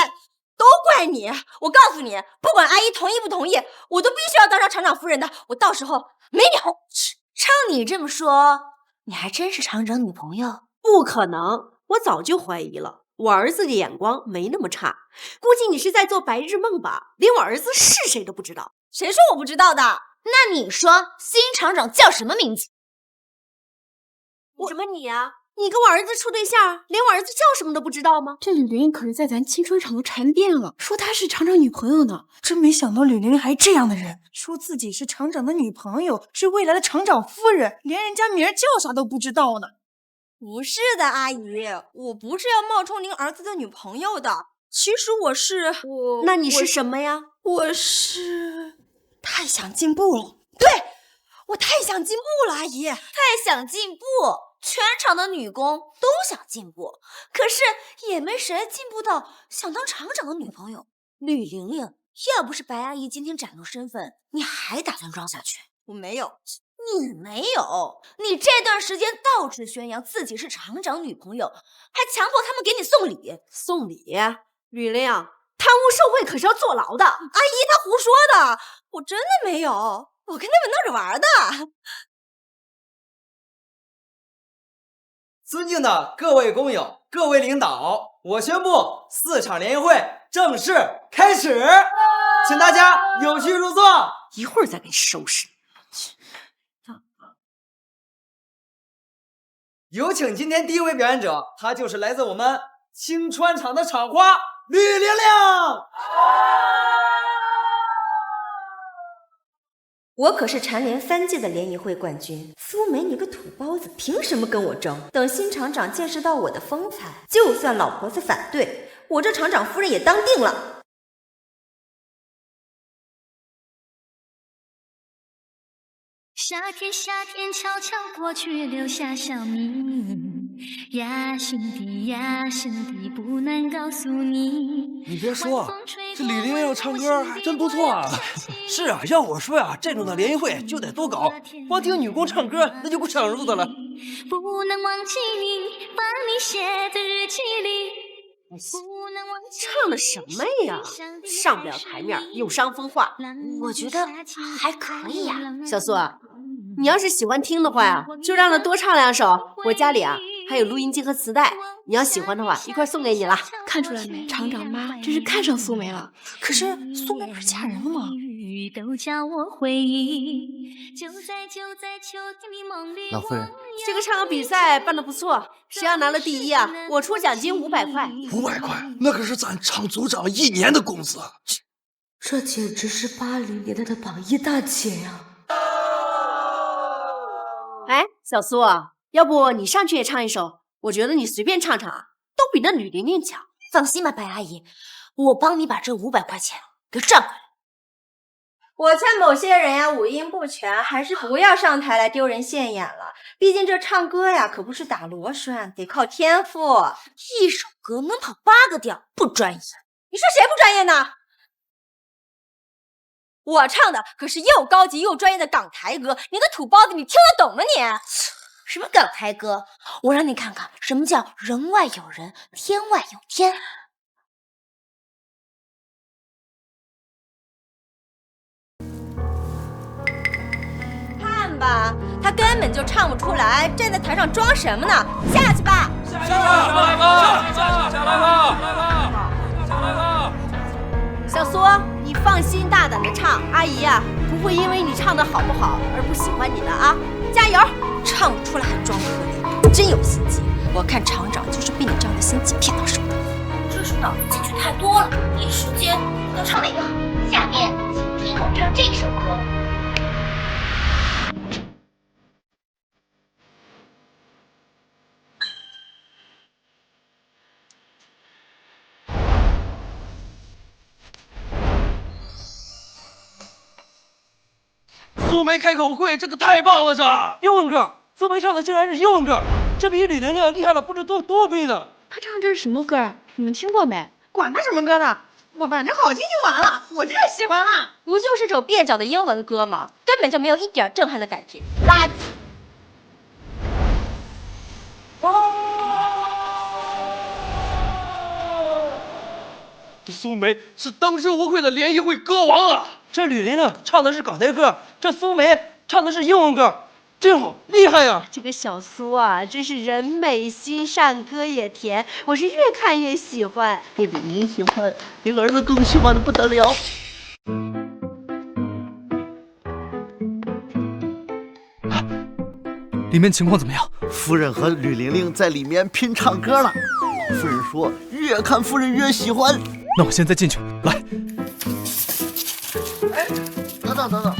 都怪你！我告诉你，不管阿姨同意不同意，我都必须要当上厂长夫人的。我到时候没你好吃。照你这么说，你还真是厂长女朋友？不可能，我早就怀疑了。我儿子的眼光没那么差，估计你是在做白日梦吧？连我儿子是谁都不知道。谁说我不知道的？那你说新厂长叫什么名字？什么你啊？你跟我儿子处对象，连我儿子叫什么都不知道吗？这吕玲玲可是在咱青春厂都传遍了，说她是厂长女朋友呢。真没想到吕玲玲还这样的人，说自己是厂长的女朋友，是未来的厂长夫人，连人家名叫啥都不知道呢。不是的，阿姨，我不是要冒充您儿子的女朋友的。其实我是那你是什么呀？我是太想进步了。对，我太想进步了，阿姨，太想进步。全场的女工都想进步，可是也没谁进步到想当厂长的女朋友。吕玲玲，要不是白阿姨今天展露身份，你还打算装下去？我没有。你没有，你这段时间到处宣扬自己是厂长女朋友，还强迫他们给你送礼。送礼？吕玲，贪污受贿可是要坐牢的。阿姨，她胡说的，我真的没有，我跟他们闹着玩的。尊敬的各位工友、各位领导，我宣布4场联谊会正式开始，请大家有序入座。一会儿再给你收拾。有请今天第一位表演者，她就是来自我们青川厂的厂花吕玲玲。我可是蝉联3届的联谊会冠军，苏梅你个土包子，凭什么跟我争？等新厂长见识到我的风采，就算老婆子反对，我这厂长夫人也当定了。夏天，夏天悄悄过去，留下小秘密呀，兄弟呀，兄弟，不能告诉你。你别说，这李玲玲唱歌还真不错啊。是啊，要我说呀，这种的联谊会就得多搞，光听女工唱歌那就够抢入的了。不能忘记你，把你写在日记里。唱的什么呀？上不了台面又伤风化。我觉得还可以呀。小苏啊，你要是喜欢听的话呀，就让他多唱2首。我家里啊还有录音机和磁带，你要喜欢的话，一块送给你了。看出来没？厂长妈真是看上苏梅了。可是苏梅不是嫁人了吗？都叫我回忆，就在秋天的梦里。老夫人，这个唱歌比赛办得不错，谁要拿了第1啊，我出奖金500块。500块，那可是咱厂组长1年的工资。这简直是80年代的榜一大姐呀！哎，小苏啊，要不你上去也唱一首？我觉得你随便唱唱啊，都比那吕玲玲强。放心吧，白阿姨，我帮你把这500块钱给赚回来。我劝某些人呀，五音不全，还是不要上台来丢人现眼了。毕竟这唱歌呀，可不是打螺栓，得靠天赋。一首歌能跑8个调，不专业。你说谁不专业呢？我唱的可是又高级又专业的港台歌，你个土包子，你听得懂吗你？什么港台歌？我让你看看什么叫人外有人，天外有天。看吧，他根本就唱不出来，站在台上装什么呢？下去吧。是小苏，你放心大胆的唱，阿姨呀、不会因为你唱的好不好而不喜欢你的啊！加油！唱不出来还装可怜，真有心机。我看厂长就是被你这样的心机骗到手的。这是脑子进去太多了，一时间不知道唱哪个好。下面请听我唱这首歌。苏梅开口会，这个太棒了！英文歌，苏梅唱的竟然是英文歌，这比李玲玲厉害了不知多倍呢。他唱的这是什么歌啊？你们听过没？管他什么歌呢，我反正好听就完了，我太喜欢了。不就是首蹩脚的英文歌吗？根本就没有一点震撼的感觉，垃圾！苏梅是当之无愧的联谊会歌王啊！这吕玲玲唱的是港台歌，这苏梅唱的是英文歌，真好，厉害呀！这个小苏啊，真是人美心善，歌也甜，我是越看越喜欢。不比您喜欢，您儿子更喜欢的不得了。里面情况怎么样？夫人和吕玲玲在里面拼唱歌了。老夫人说，越看夫人越喜欢。那我现在进去，来。哎，等，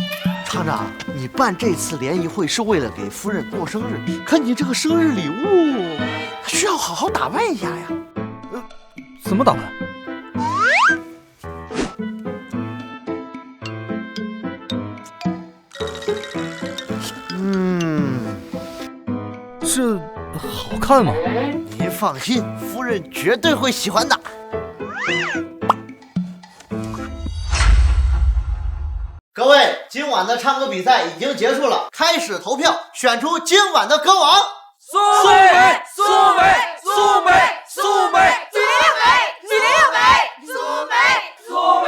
厂长，你办这次联谊会是为了给夫人过生日，可你这个生日礼物需要好好打扮一下呀。怎么打扮？这好看吗？您放心，夫人绝对会喜欢的。各位，今晚的唱歌比赛已经结束了，开始投票，选出今晚的歌王。苏梅，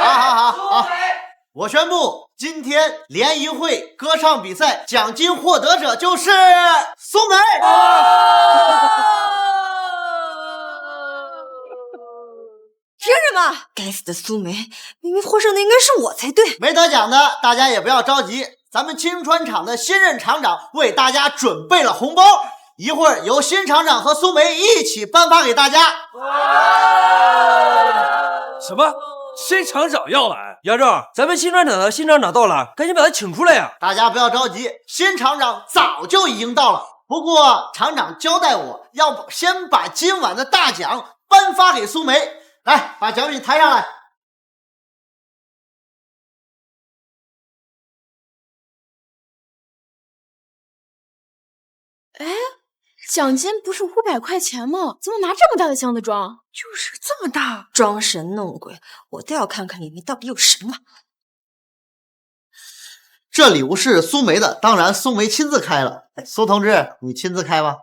好，我宣布，今天联谊会歌唱比赛奖金获得者就是苏梅。凭什么？该死的苏梅，明明获胜的应该是我才对。没得奖的，大家也不要着急，咱们青川厂的新任厂长为大家准备了红包，一会儿由新厂长和苏梅一起颁发给大家。什么？新厂长要来？杨正，咱们新厂长的新厂长到了，赶紧把他请出来呀！大家不要着急，新厂长早就已经到了。不过厂长交代我要先把今晚的大奖颁发给苏梅。来，把奖品抬上来。哎，奖金不是500块钱吗？怎么拿这么大的箱子装？就是这么大，装神弄鬼，我倒要看看里面到底有什么。这礼物是苏梅的，当然苏梅亲自开了。苏同志，你亲自开吧。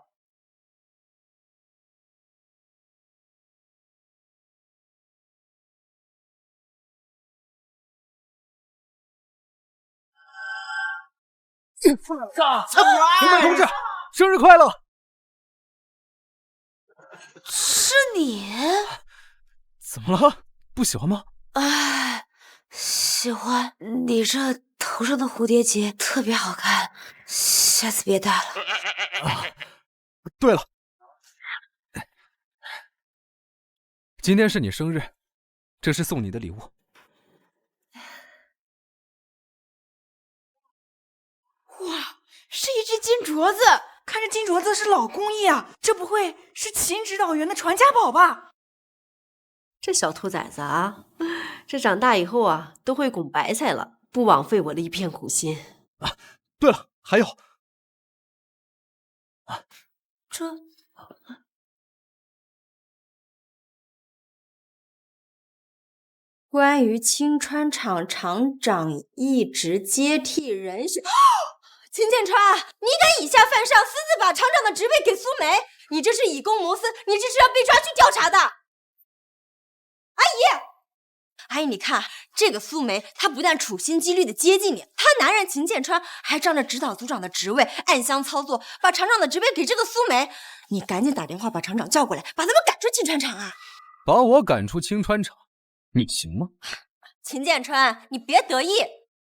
苏梅同志，生日快乐！是你？怎么了？不喜欢吗？哎，喜欢。你这头上的蝴蝶结特别好看，下次别戴了。对了，今天是你生日，这是送你的礼物。哇，是一只金镯子，看这金镯子是老工艺啊，这不会是秦指导员的传家宝吧？这小兔崽子啊，这长大以后啊都会拱白菜了，不枉费我的一片苦心啊！对了，还有这关于青川厂厂长一职接替人选，秦建川，你敢以下犯上，私自把厂长的职位给苏梅，你这是以公谋私，你这是要被抓去调查的。阿姨，你看这个苏梅，她不但处心积虑的接近你，她男人秦建川还仗着指导组长的职位，暗箱操作，把厂长的职位给这个苏梅。你赶紧打电话把厂长叫过来，把他们赶出青川厂啊！把我赶出青川厂，你行吗？秦建川，你别得意，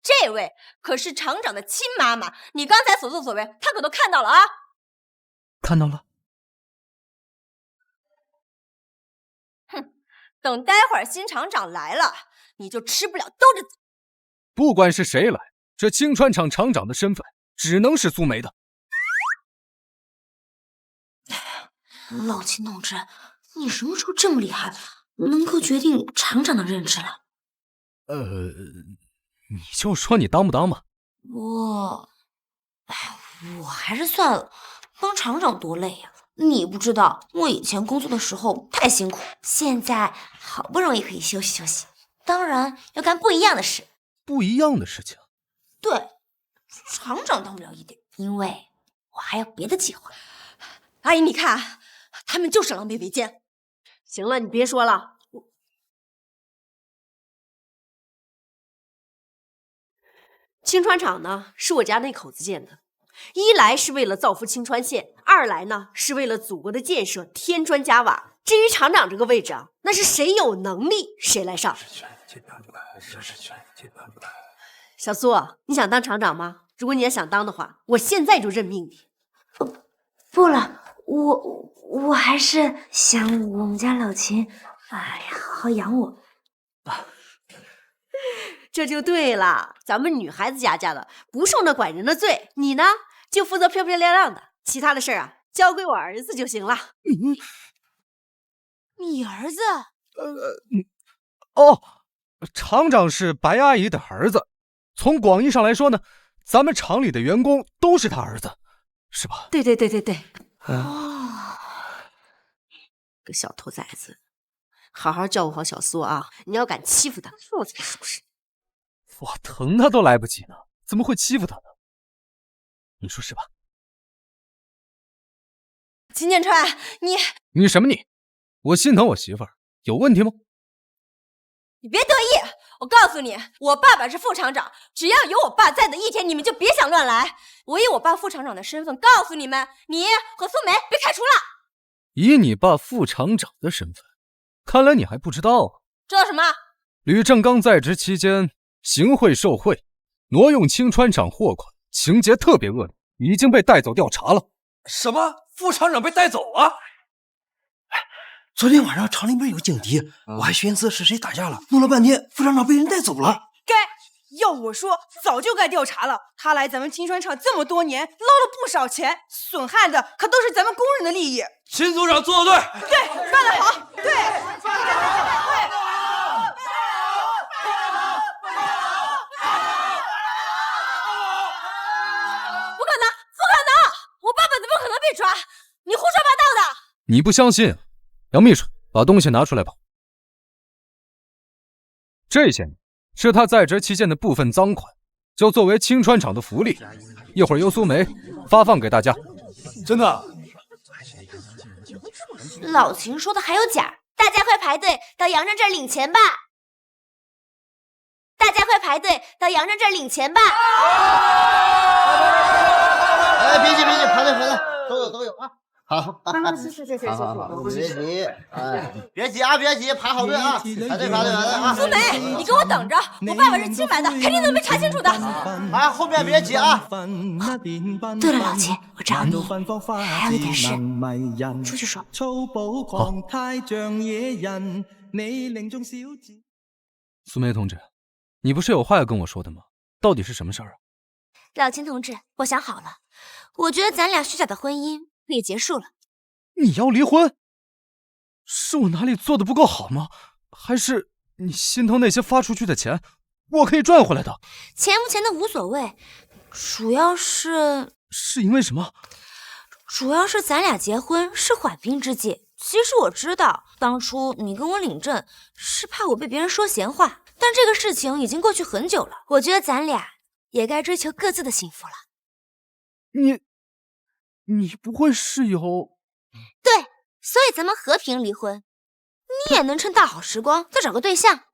这位可是厂长的亲妈妈，你刚才所作所为，她可都看到了啊！看到了。哼，等待会儿新厂长来了，你就吃不了兜着走。不管是谁来，这青川厂厂长的身份只能是苏梅的。老秦同志，你什么时候这么厉害，能够决定厂长的任职了？你就说你当不当吧。我还是算了，当厂长多累呀！你不知道，我以前工作的时候太辛苦，现在好不容易可以休息休息，当然要干不一样的事。不一样的事情？对，厂长当不了一点，因为我还有别的计划。阿姨，你看，他们就是狼狈为奸。行了，你别说了。青川厂呢，是我家那口子建的，一来是为了造福青川县，二来呢是为了祖国的建设添砖加瓦。至于厂长这个位置啊，那是谁有能力谁来上。小苏，你想当厂长吗？如果你要想当的话，我现在就任命你。不了，我还是想我们家老秦，好好养我。这就对了，咱们女孩子家的不受那拐人的罪，你呢就负责漂漂亮亮的，其他的事啊交给我儿子就行了。你儿子？厂长是白阿姨的儿子，从广义上来说呢，咱们厂里的员工都是他儿子，是吧？对。个小兔崽子，好好照顾好小苏啊！你要敢欺负他，我才收拾你。我疼他都来不及呢，怎么会欺负他呢？你说是吧？秦建川，你什么你？我心疼我媳妇儿，有问题吗？你别得意，我告诉你，我爸爸是副厂长，只要有我爸在的一天，你们就别想乱来。我以我爸副厂长的身份告诉你们，你和苏梅被开除了。以你爸副厂长的身份，看来你还不知道啊。知道什么？吕正刚在职期间行贿受贿，挪用青川厂货款，情节特别恶劣，已经被带走调查了。什么？副厂长被带走了？昨天晚上厂里面有警笛，我还寻思是谁打架了，弄了半天副厂长被人带走了。要我说，早就该调查了。他来咱们青川厂这么多年，捞了不少钱，损害的可都是咱们工人的利益。秦组长做得对，对，办得好，对。不可能！我爸爸怎么可能被抓？你胡说八道的！你不相信？杨秘书，把东西拿出来吧。这些是他在职期间的部分赃款，就作为青川厂的福利，一会儿由苏梅发放给大家。真的？老秦说的还有假，大家快排队到杨正这儿领钱吧！大家快排队到杨正这儿领钱吧！别急，排队，都有啊。好，是，别急，别急，排好队啊，排队啊！苏梅，你给我等着，我爸爸是清白的，肯定能被查清楚的。后面别急啊！对了，老秦，我找你还有一点事，出去说。苏梅同志，你不是有话要跟我说的吗？到底是什么事儿啊？老秦同志，我想好了，我觉得咱俩虚假的婚姻可以结束了。你要离婚？是我哪里做的不够好吗？还是你心疼那些发出去的钱，我可以赚回来的？钱不钱的无所谓，主要是因为什么？主要是咱俩结婚是缓兵之计。其实我知道，当初你跟我领证是怕我被别人说闲话，但这个事情已经过去很久了，我觉得咱俩也该追求各自的幸福了。你不会是有……对，所以咱们和平离婚，你也能趁大好时光再找个对象。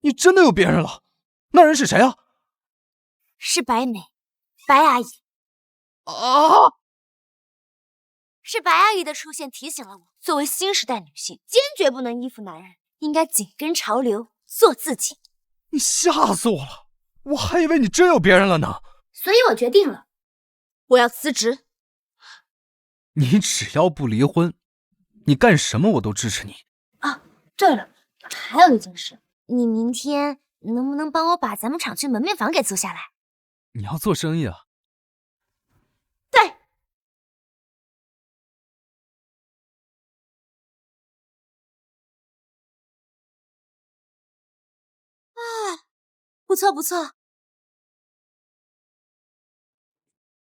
你真的有别人了？那人是谁啊？是白美，白阿姨。啊！是白阿姨的出现提醒了我，作为新时代女性，坚决不能依附男人，应该紧跟潮流，做自己。你吓死我了，我还以为你真有别人了呢。所以我决定了，我要辞职。你只要不离婚，你干什么我都支持你。啊，对了，还有一件事，你明天能不能帮我把咱们厂区门面房给租下来？你要做生意啊？对。啊，不错不错。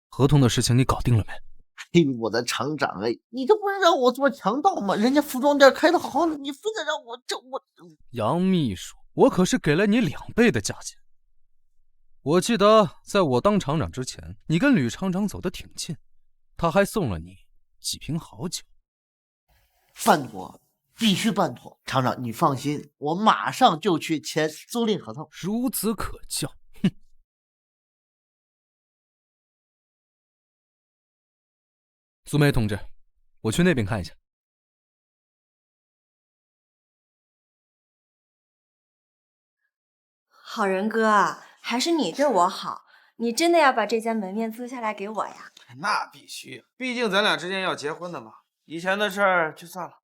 合同的事情你搞定了没？哎，我的厂长哎，你这不是让我做强盗吗？人家服装店开得好好的，你非得让我杨秘书，我可是给了你2倍的价钱。我记得在我当厂长之前，你跟吕厂长走得挺近，他还送了你几瓶好酒。办妥，必须办妥。厂长，你放心，我马上就去签租赁合同。孺子可教。苏梅同志，我去那边看一下。好人哥，还是你对我好，你真的要把这家门面租下来给我呀？那必须，毕竟咱俩之间要结婚的嘛，以前的事儿就算了。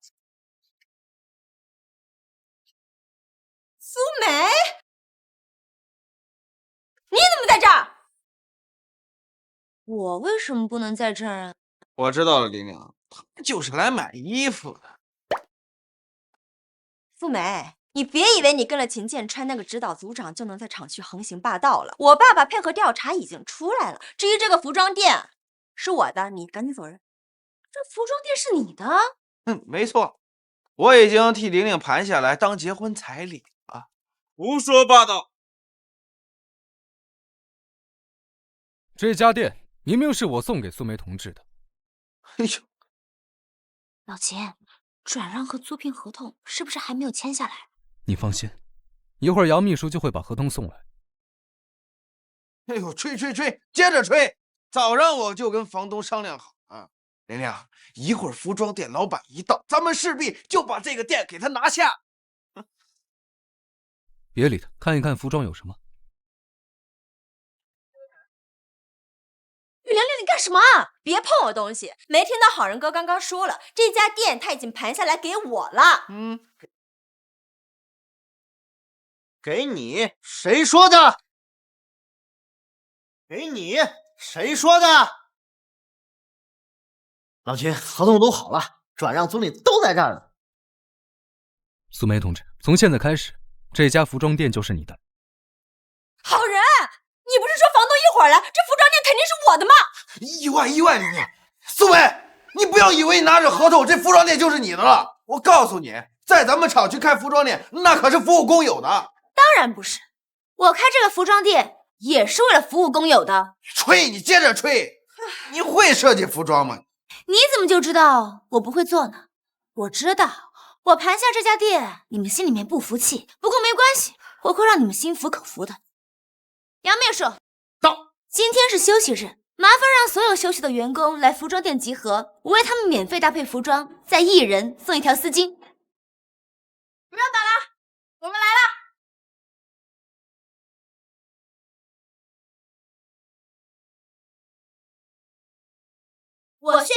苏梅，你怎么在这儿？我为什么不能在这儿啊？我知道了，玲玲，他就是来买衣服的。苏梅，你别以为你跟了秦建川那个指导组长就能在厂区横行霸道了。我爸爸配合调查已经出来了，至于这个服装店是我的，你赶紧走人。这服装店是你的？没错，我已经替玲玲盘下来当结婚彩礼了。胡说八道！这家店明明是我送给苏梅同志的。哎呦，老秦，转让和租赁合同是不是还没有签下来？你放心，一会儿杨秘书就会把合同送来。哎呦，吹，接着吹！早让我就跟房东商量好啊，玲玲，一会儿服装店老板一到，咱们势必就把这个店给他拿下。别理他，看一看服装有什么。雨玲玲，你干什么？别碰我东西！没听到好人哥刚刚说了，这家店他已经盘下来给我了。给你？谁说的？给你？谁说的？老秦，合同都好了，转让租赁都在这儿呢。苏梅同志，从现在开始，这家服装店就是你的。好人，你不是说房东一会儿来，这服装店肯定是我的吗？意外，玲玲，苏梅，你不要以为你拿着合同，这服装店就是你的了。我告诉你，在咱们厂区开服装店，那可是服务工友的。当然不是，我开这个服装店也是为了服务工友的。吹，你接着吹。你会设计服装吗？你怎么就知道我不会做呢？我知道，我盘下这家店，你们心里面不服气，不过没关系，我会让你们心服口服的。杨秘书，到。今天是休息日，麻烦让所有休息的员工来服装店集合，我为他们免费搭配服装，再一人送1条丝巾。不要打了，我们来了。我宣布，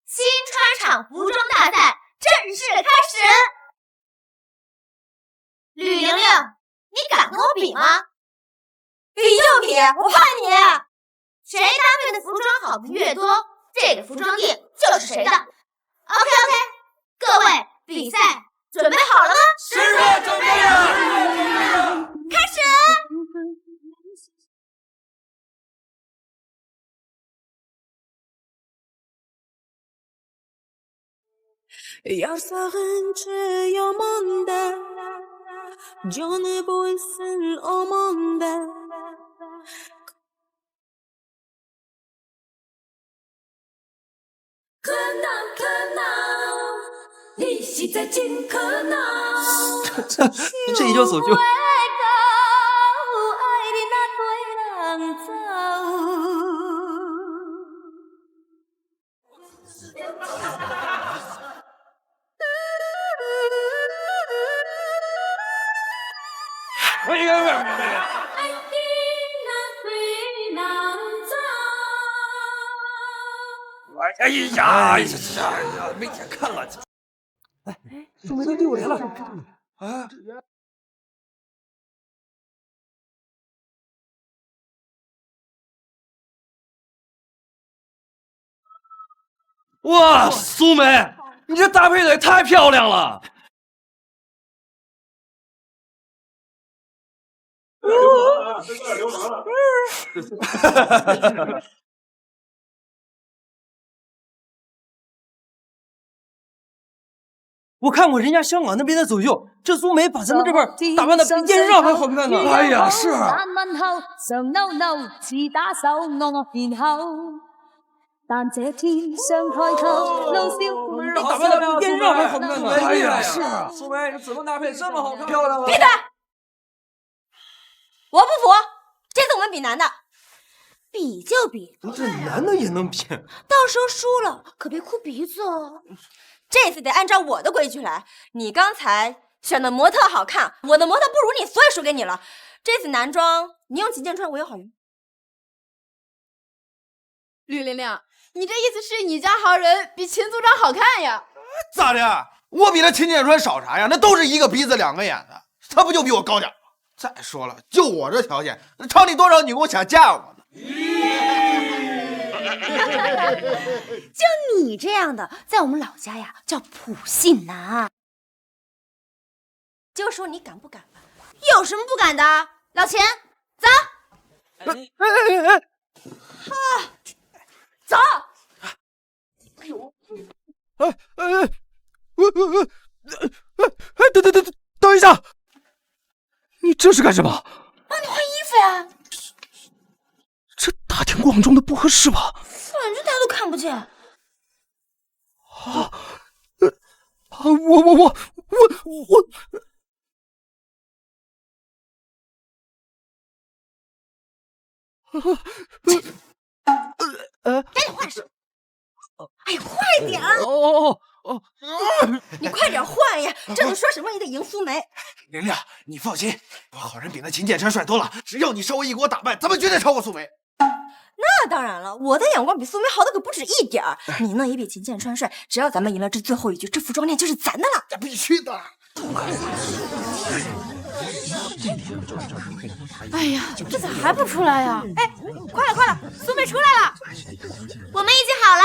新川厂服装大赛正式开始。吕玲玲，你敢跟我比吗？比就比，我怕你！谁搭配的服装好的越多，这个服装店就是谁的。OK， 各位，比赛准备好了吗？时刻准备着。开始。Yarsag'inchi yomonda, joni bo'lsin omonda. Kanal, 你是在进 Kanal. 这一叫走就。哎呀，没眼看了。苏梅的队伍来了！啊！哇，苏梅，你这搭配的也太漂亮了！我看过人家香港那边的走秀，这苏梅把咱们这边打扮的比电视上还好看呢。哎呀，是啊。但这天上抬头，怒笑打扮的比电视上还好看呢。哎呀，是啊。苏梅，你怎么搭配这么好看？漂亮啊！闭嘴！我不服，这次我们比男的。比就比，这男的也能比？到时候输了可别哭鼻子哦。这次得按照我的规矩来。你刚才选的模特好看，我的模特不如你，所以输给你了。这次男装你用秦建川，我用郝云。吕玲玲，你这意思是你家好人比秦组长好看呀？咋的？我比那秦建川少啥呀？那都是一个鼻子两个眼的，他不就比我高点吗？再说了，就我这条件，厂里多少女工想嫁我呢？就你这样的，在我们老家呀叫普信男。就说你敢不敢吧？有什么不敢的？老秦，走。走。等一下，你这是干什么？帮你换衣服呀。这大庭广众的不合适吧？反正他都看不见。我。赶紧换上！哎呀，快点！你快点换呀！这都说什么也得赢苏梅。玲玲，你放心，我好人比那秦建川帅多了。只要你稍微一给我打扮，咱们绝对超过苏梅。那当然了，我的眼光比苏梅好的可不止一点儿。你呢也比秦建川帅。只要咱们赢了这最后一局，这服装店就是咱的了。这必须的。哎呀，这咋还不出来呀？哎，快了，苏梅出来了，我们已经好了。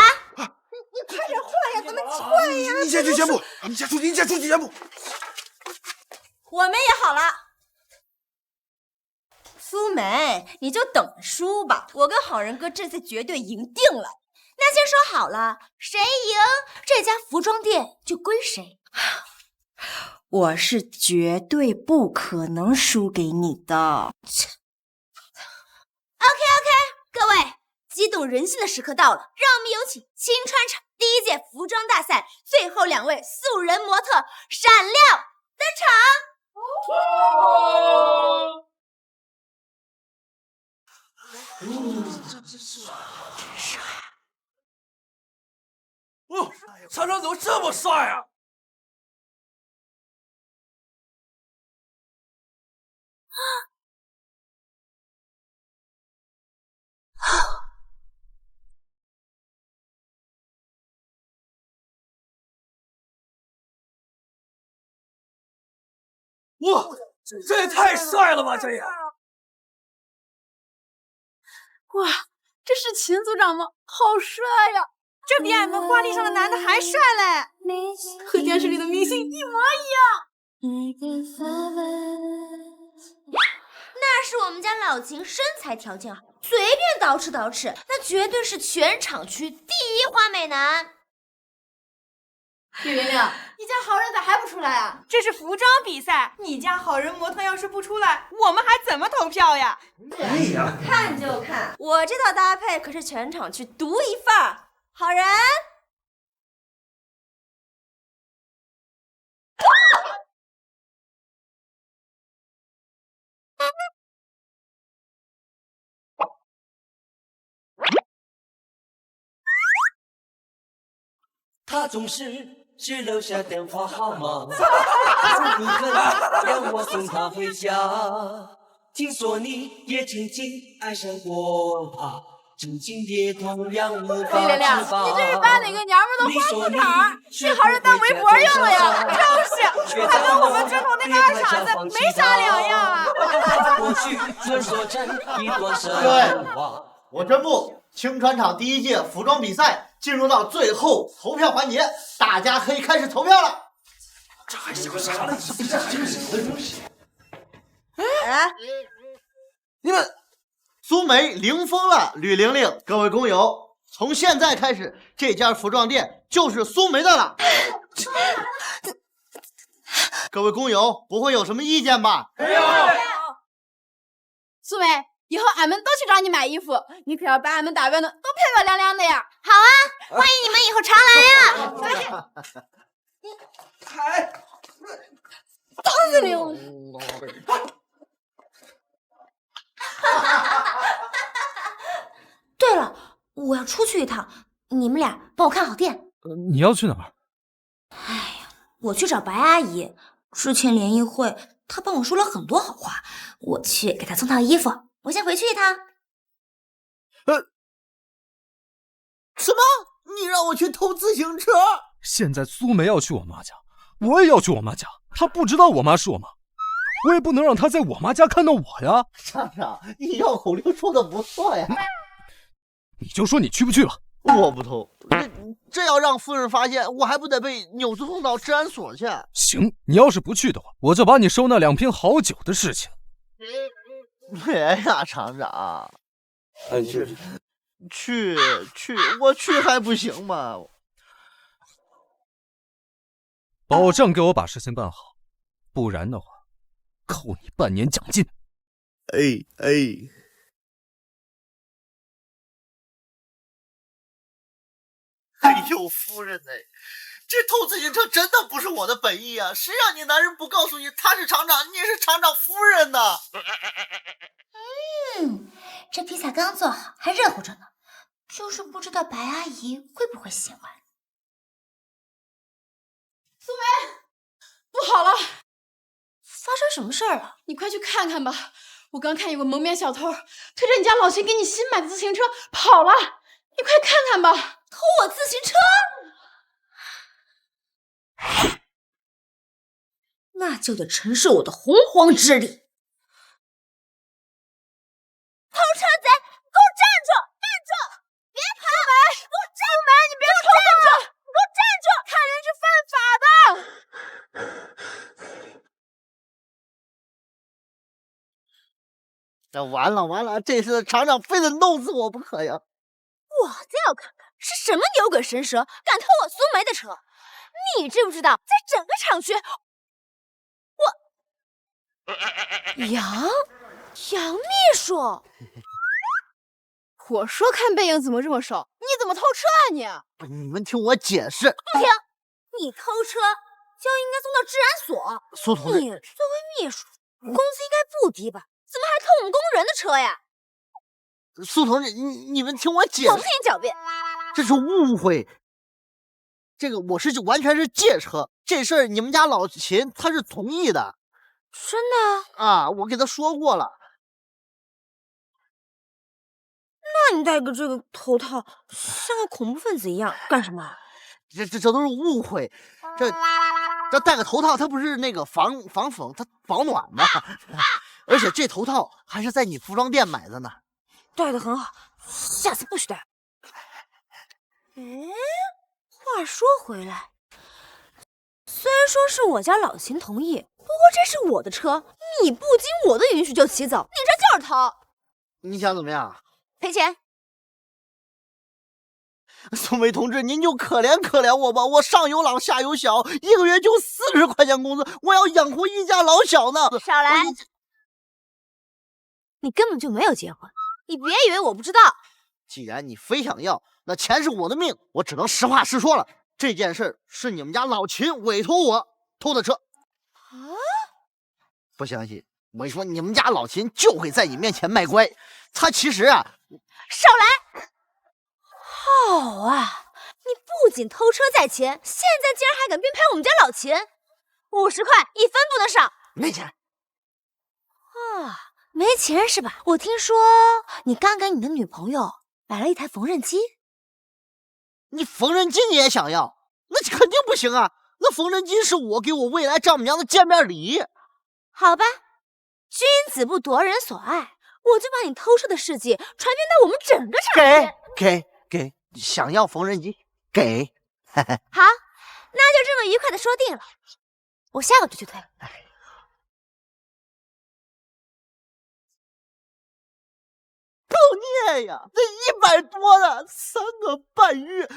快点换呀，咱们快呀！你先去宣布，你先出去宣布。我们也好了。苏梅，你就等输吧，我跟好人哥这次绝对赢定了。那先说好了，谁赢这家服装店就归谁。我是绝对不可能输给你的。OK， 各位，激动人心的时刻到了，让我们有请青川厂第一届服装大赛最后2位素人模特闪亮登场。厂长怎么这么帅啊？哇，这也太帅了吧！这也，哇，这是秦组长吗？好帅呀！这比俺们挂历上的男的还帅嘞，和电视里的明星一模一样。那是我们家老秦身材条件好，随便捯饬，那绝对是全厂区第一花美男。李玲玲，你家好人咋还不出来啊？这是服装比赛，你家好人模特要是不出来，我们还怎么投票呀？对呀，看就看，我这套搭配可是全场区独一份儿。好人，他总是只留下电话号码，从不肯让我送他回家。听说你也曾经爱上过他，真金跌头两无法亮亮，自拔。你这是把哪个娘们都花裤衩，幸好是当围脖用了呀！就是，还跟我们传统那个二傻子没啥两样啊！各位，我宣布青川厂第1届服装比赛进入到最后投票环节，大家可以开始投票了。这还想啥呢？哎，你们苏梅零封了吕玲玲，各位工友，从现在开始，这家服装店就是苏梅的了。各位工友不会有什么意见吧？没有。苏梅，以后俺们都去找你买衣服，你可要把俺们打扮的都漂漂亮亮的呀！好啊，欢迎你们以后常来呀！打死你！对了，我要出去一趟，你们俩帮我看好店。你要去哪儿？哎呀，我去找白阿姨。之前联谊会，她帮我说了很多好话，我去给她送套衣服。我先回去一趟。什么？你让我去偷自行车？现在苏梅要去我妈家，我也要去我妈家。她不知道我妈是我妈，我也不能让她在我妈家看到我呀。厂长，你绕口令说的不错呀。你就说你去不去吧。我不偷，这要让夫人发现，我还不得被扭送到治安所去？行，你要是不去的话，我就把你收那2瓶好酒的事情。别呀，厂长，去，我去还不行吗？保证给我把事情办好，不然的话，扣你半年奖金。哎呦，夫人哎，这偷自行车真的不是我的本意啊！谁让你男人不告诉你他是厂长，你是厂长夫人呢？这披萨刚做好，还热乎着呢，就是不知道白阿姨会不会喜欢。苏梅，不好了！发生什么事儿了？你快去看看吧！我刚看有个蒙面小偷推着你家老秦给你新买的自行车跑了，你快看看吧！偷我自行车？那就得承受我的洪荒之力！偷车贼，给我站住！站住！别跑！给我站住！你别冲动！给我站住！看人是犯法的！那完了，这次厂长非得弄死我不可呀！我倒要看看是什么牛鬼神蛇敢偷我苏梅的车！你知不知道，在整个厂区，杨秘书，我说看背影怎么这么熟？你怎么偷车啊你？你们听我解释。不听！你偷车就应该送到治安所。苏同志，你作为秘书，工资应该不低吧？怎么还偷我们工人的车呀？苏同志，你们听我解释。我不听你狡辩，这是误会。这个我是完全是借车，这事儿你们家老秦他是同意的。真的啊，我给他说过了。那你戴个这个头套，像个恐怖分子一样干什么？这都是误会。这戴个头套，它不是那个防风，它保暖的。而且这头套还是在你服装店买的呢。戴得很好，下次不许戴。话说回来，虽然说是我家老秦同意，不过这是我的车，你不经我的允许就骑走，你这就是偷。你想怎么样？赔钱。苏梅同志，您就可怜我吧，我上有老下有小，一个月就40块钱工资，我要养活一家老小呢。少来！你根本就没有结婚，你别以为我不知道。既然你非想要，那钱是我的命，我只能实话实说了。这件事是你们家老秦委托我偷的车。啊？不相信？我说你们家老秦就会在你面前卖乖，他其实啊……少来！好啊，你不仅偷车在前，现在竟然还敢编排我们家老秦！50块1分不能少。没钱。啊，没钱是吧？我听说你刚给你的女朋友买买了一台缝纫机。你缝纫机你也想要？那肯定不行啊！那缝纫机是我给我未来丈母娘的见面礼。好吧，君子不夺人所爱，我就把你偷摄的事迹传遍到我们整个厂子。给，想要缝纫机，给。好，那就这么愉快的说定了。我下个就去退。造孽呀！那100多的3个半月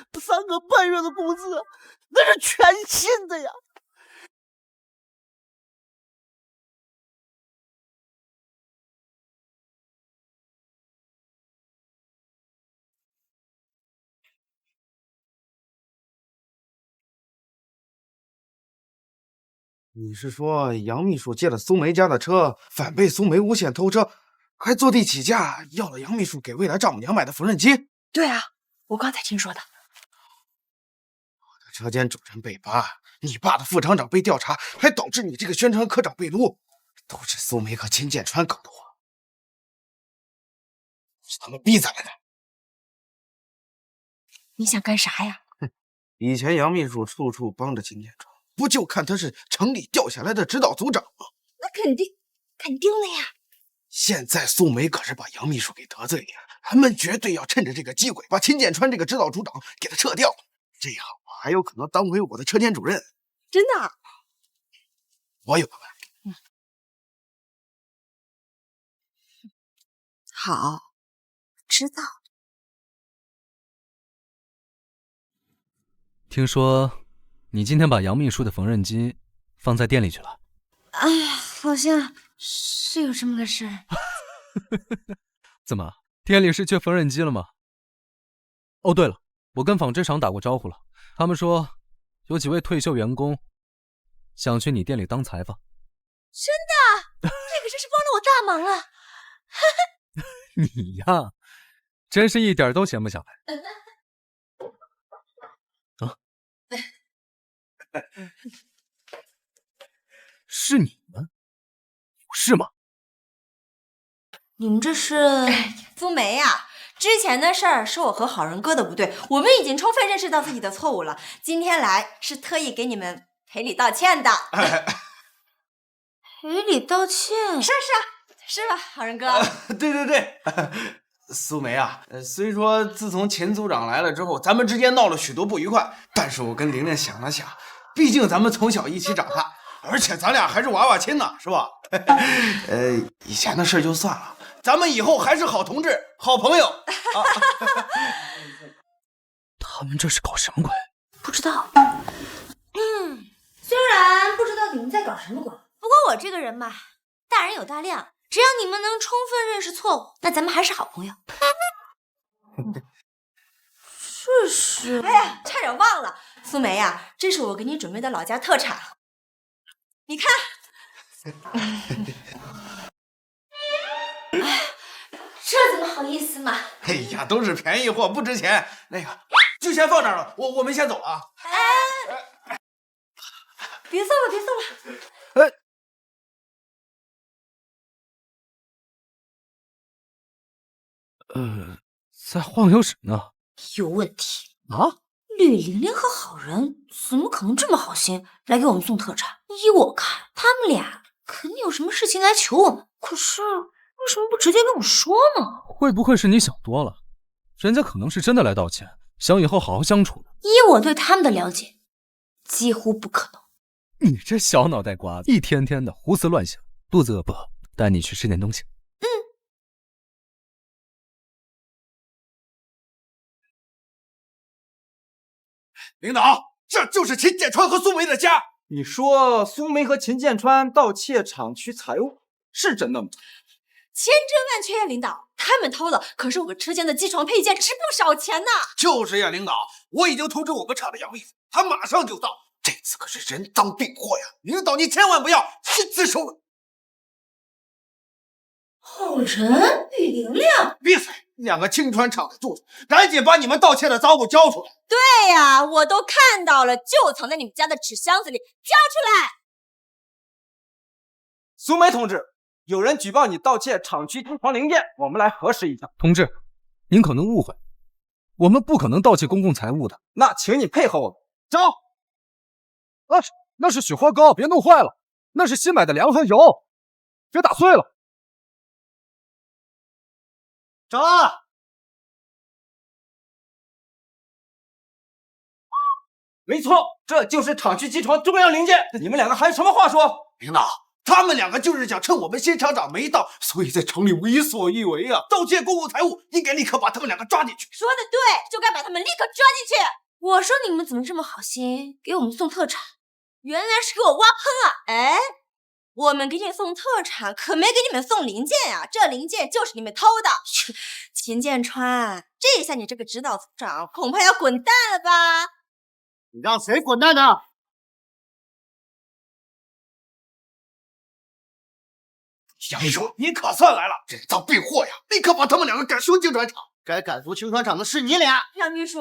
的工资，那是全新的呀！你是说杨秘书借了苏梅家的车，反被苏梅诬陷偷车，还坐地起价要了杨秘书给未来丈母娘买的缝纫机？对啊，我刚才听说的。我的车间主任被扒，你爸的副厂长被调查，还导致你这个宣传科长被撸，都是苏梅和秦建川搞的祸，是他们逼咱们的。你想干啥呀？以前杨秘书处处帮着秦建川，不就看他是城里调下来的指导组长吗？那肯定的呀。现在苏梅可是把杨秘书给得罪了，他们绝对要趁着这个机会把秦建川这个指导组长给他撤掉，这样我还有可能当回我的车间主任。真的？我有个办法。好，知道。听说你今天把杨秘书的缝纫机放在店里去了？哎呀，好像是有这么个事。怎么，店里是缺缝纫机了吗？哦，对了，我跟纺织厂打过招呼了，他们说有几位退休员工想去你店里当裁缝。真的？这可真是帮了我大忙了。你呀，真是一点都闲不下来。是你们？是吗？你们这是？苏梅呀，之前的事儿是我和好人哥的不对，我们已经充分认识到自己的错误了。今天来是特意给你们赔礼道歉的。赔礼道歉？是吧，好人哥？对，苏梅啊，虽说自从秦组长来了之后，咱们之间闹了许多不愉快，但是我跟玲玲想了想，毕竟咱们从小一起长大，而且咱俩还是娃娃亲呢，是吧？以前的事就算了，咱们以后还是好同志、好朋友。他们这是搞什么鬼？不知道。虽然不知道你们在搞什么鬼，不过我这个人嘛，大人有大量，只要你们能充分认识错误，那咱们还是好朋友。是。哎呀，差点忘了，苏梅呀，这是我给你准备的老家特产，你看。这怎么好意思嘛？哎呀，都是便宜货，不值钱。那个，就先放这儿了，我们先走啊。别送了。在晃悠室呢。有问题啊！吕玲玲和好人怎么可能这么好心来给我们送特产？依我看，他们俩肯定有什么事情来求我们。可是为什么不直接跟我说呢？会不会是你想多了？人家可能是真的来道歉，想以后好好相处的。依我对他们的了解，几乎不可能。你这小脑袋瓜子，一天天的胡思乱想，肚子饿不饿？带你去吃点东西。领导，这就是秦建川和苏梅的家。你说苏梅和秦建川盗窃厂区财物是真的吗？千真万确呀，领导，他们偷的可是我们车间的机床配件，值不少钱呢。就是呀，领导，我已经通知我们厂的杨秘书，他马上就到。这次可是人赃并获呀，领导你千万不要亲自收了。好人吕玲玲，闭嘴！两个青川厂的柱子，赶紧把你们盗窃的赃物交出来！对呀，我都看到了，就藏在你们家的纸箱子里，交出来！苏梅同志，有人举报你盗窃厂区机床零件，我们来核实一下。同志，您可能误会，我们不可能盗窃公共财物的。那请你配合我们。走。那是雪花膏，别弄坏了。那是新买的粮和油，别打碎了。走啊！没错，这就是厂区集团重要零件。你们两个还有什么话说？领导，他们两个就是想趁我们新厂长没到，所以在城里为所欲为啊！盗窃公共财物，应该立刻把他们两个抓进去。说的对，就该把他们立刻抓进去。我说你们怎么这么好心，给我们送特产，原来是给我挖坑啊！哎，我们给你送特产，可没给你们送零件呀！这零件就是你们偷的。秦建川，这下你这个指导组长恐怕要滚蛋了吧？你让谁滚蛋呢？杨秘书，你可算来了，人赃并获呀！立刻把他们两个赶出青川厂。该赶出青川厂的是你俩。杨秘书，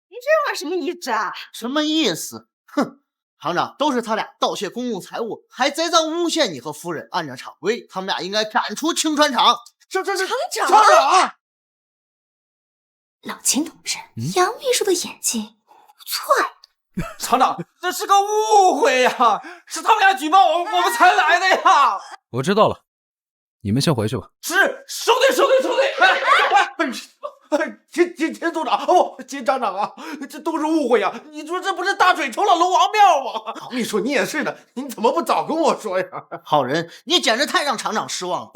你这话什么意思啊？什么意思？哼！厂长，都是他俩盗窃公共财物，还栽赃诬陷你和夫人。按照厂规，他们俩应该赶出青川厂。厂长，老秦同志，杨秘书的演技不错呀。厂长，这是个误会呀，是他们俩举报我们才来的呀。我知道了，你们先回去吧。是，收队。秦组长，秦厂长啊，这都是误会呀！你说这不是大水冲了龙王庙吗？唐秘书，你也是的，你怎么不早跟我说呀？好人，你简直太让厂长失望了。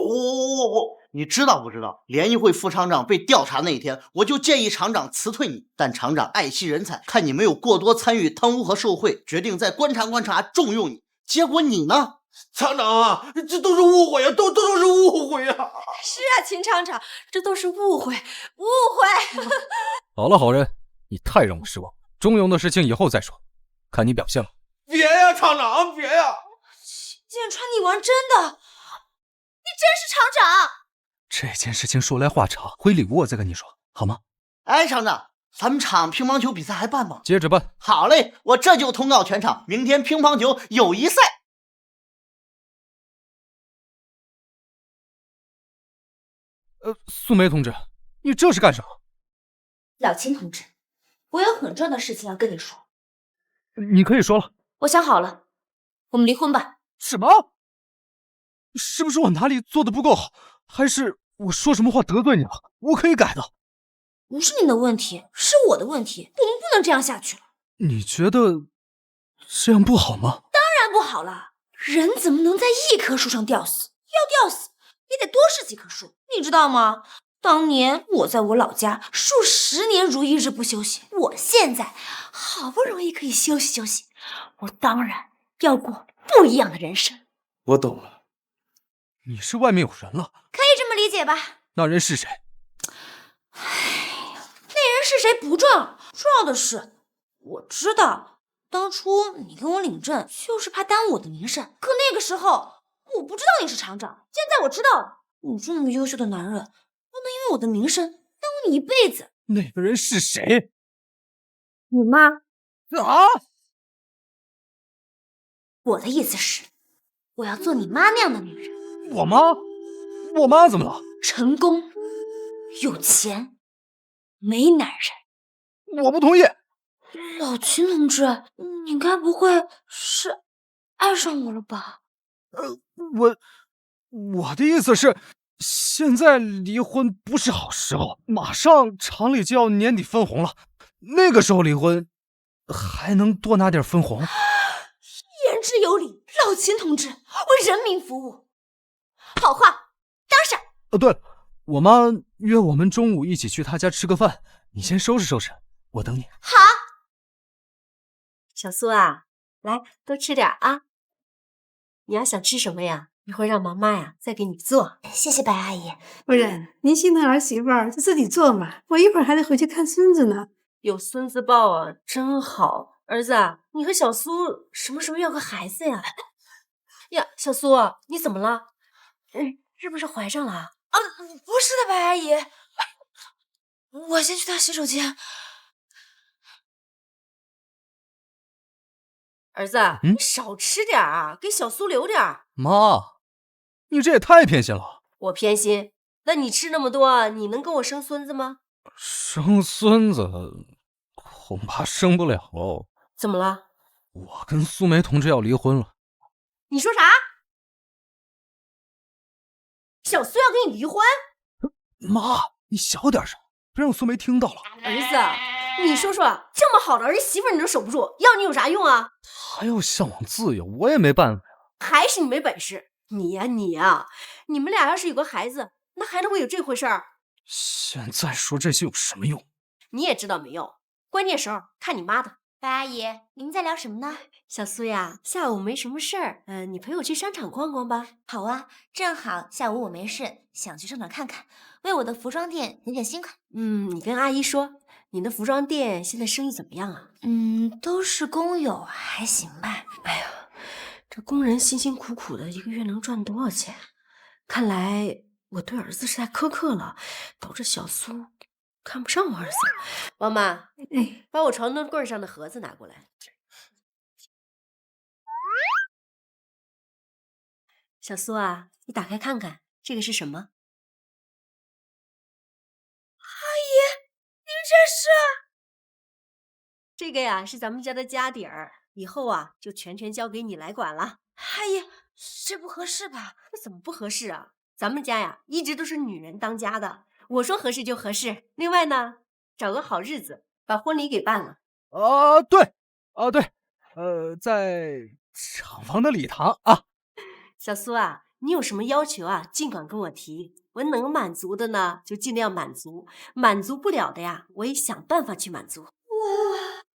你知道不知道，联谊会副厂长被调查那一天，我就建议厂长辞退你，但厂长爱惜人才，看你没有过多参与贪污和受贿，决定再观察，重用你。结果你呢？厂长啊，这都是误会呀，都是误会呀！是啊，秦厂长，这都是误会。好了，好人，你太让我失望。中用的事情以后再说，看你表现了。别呀，厂长，别呀！建川，你玩真的？你真是厂长？这件事情说来话长，回礼物我再跟你说，好吗？哎，厂长，咱们厂乒乓球比赛还办吗？接着办。好嘞，我这就通告全场，明天乒乓球友谊赛。素梅同志，你这是干什么？老秦同志，我有很重要的事情要跟你说。你可以说了。我想好了，我们离婚吧。什么？是不是我哪里做的不够好，还是我说什么话得罪你了？我可以改的。不是你的问题，是我的问题。我们不能这样下去了。你觉得这样不好吗？当然不好了。人怎么能在一棵树上吊死？要吊死也得多试几棵树，你知道吗？当年我在我老家数10年如一日不休息，我现在好不容易可以休息休息，我当然要过不一样的人生。我懂了，你是外面有人了，可以这么理解吧？那人是谁？那人是谁不重要，重要的是我知道当初你跟我领证就是怕耽误我的名声，可那个时候我不知道你是厂长，现在我知道了。你这么优秀的男人，不能因为我的名声耽误你一辈子。那个人是谁？你妈。啊！我的意思是，我要做你妈那样的女人。我妈？我妈怎么了？成功、有钱、没男人。我不同意。老秦同志，你该不会是爱上我了吧？我的意思是，现在离婚不是好时候，马上厂里就要年底分红了，那个时候离婚还能多拿点分红。言之有理，老秦同志为人民服务，好话当上。对了，我妈约我们中午一起去她家吃个饭，你先收拾收拾，我等你。好。小苏啊，来多吃点啊。你要想吃什么呀？一会儿让妈妈呀再给你做。谢谢白阿姨。夫人，您心疼儿媳妇儿就自己做嘛，我一会儿还得回去看孙子呢。有孙子抱啊，真好。儿子啊，你和小苏什么时候要个孩子呀？呀，小苏，你怎么了？是不是怀上了？啊，不是的，白阿姨，我先去趟洗手间。儿子，你少吃点啊，给小苏留点。妈，你这也太偏心了。我偏心？那你吃那么多，你能跟我生孙子吗？生孙子恐怕生不了。怎么了？我跟苏梅同志要离婚了。你说啥？小苏要跟你离婚？妈，你小点声，别让苏梅听到了。儿子，你说说，这么好的儿媳妇你都守不住，要你有啥用啊？她要向往自由，我也没办法呀。还是你没本事。你呀，你们俩要是有个孩子，那还能会有这回事儿？现在说这些有什么用？你也知道没用，关键时候看你妈的。白阿姨，你们在聊什么呢？小苏呀，下午没什么事儿，你陪我去商场逛逛吧。好啊，正好下午我没事，想去商场看看，为我的服装店点点新款。你跟阿姨说，你的服装店现在生意怎么样啊？都是工友，还行吧。哎呀，这工人辛辛苦苦的，一个月能赚多少钱？看来我对儿子是太苛刻了，导致小苏看不上我儿子。王妈，把我床头柜上的盒子拿过来。小苏啊，你打开看看，这个是什么？阿姨，您这是？这个呀，是咱们家的家底儿，以后啊，就全交给你来管了。阿姨，这不合适吧？这怎么不合适啊？咱们家呀，一直都是女人当家的，我说合适就合适。另外呢，找个好日子把婚礼给办了。对，在厂房的礼堂啊。小苏啊，你有什么要求啊，尽管跟我提，我能满足的呢，就尽量满足；满足不了的呀，我也想办法去满足。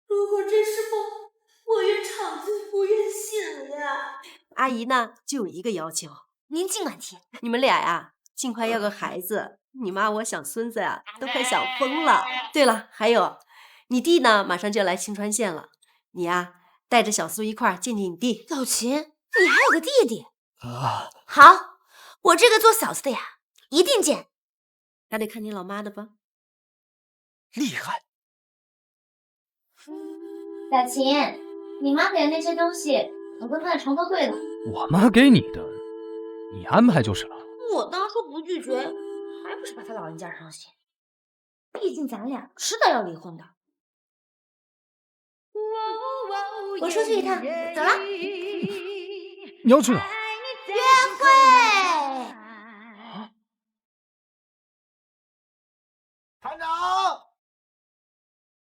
如果这是梦，我愿场醉不愿醒呀。阿姨呢，就有一个要求，您尽管提。你们俩呀，尽快要个孩子。你妈我想孙子呀，都快想疯了。对了，还有，你弟呢，马上就要来青川县了，你呀，带着小苏一块儿见见你弟。老秦，你还有个弟弟？好，我这个做嫂子的呀，一定见。还得看你老妈的吧。厉害。小秦，你妈给的那些东西，我都放在床头柜了。我妈给你的，你安排就是了。我当初不拒绝，还不是怕他老人家伤心。毕竟咱俩迟早要离婚的。我出去一趟，走了。你要去哪？约会。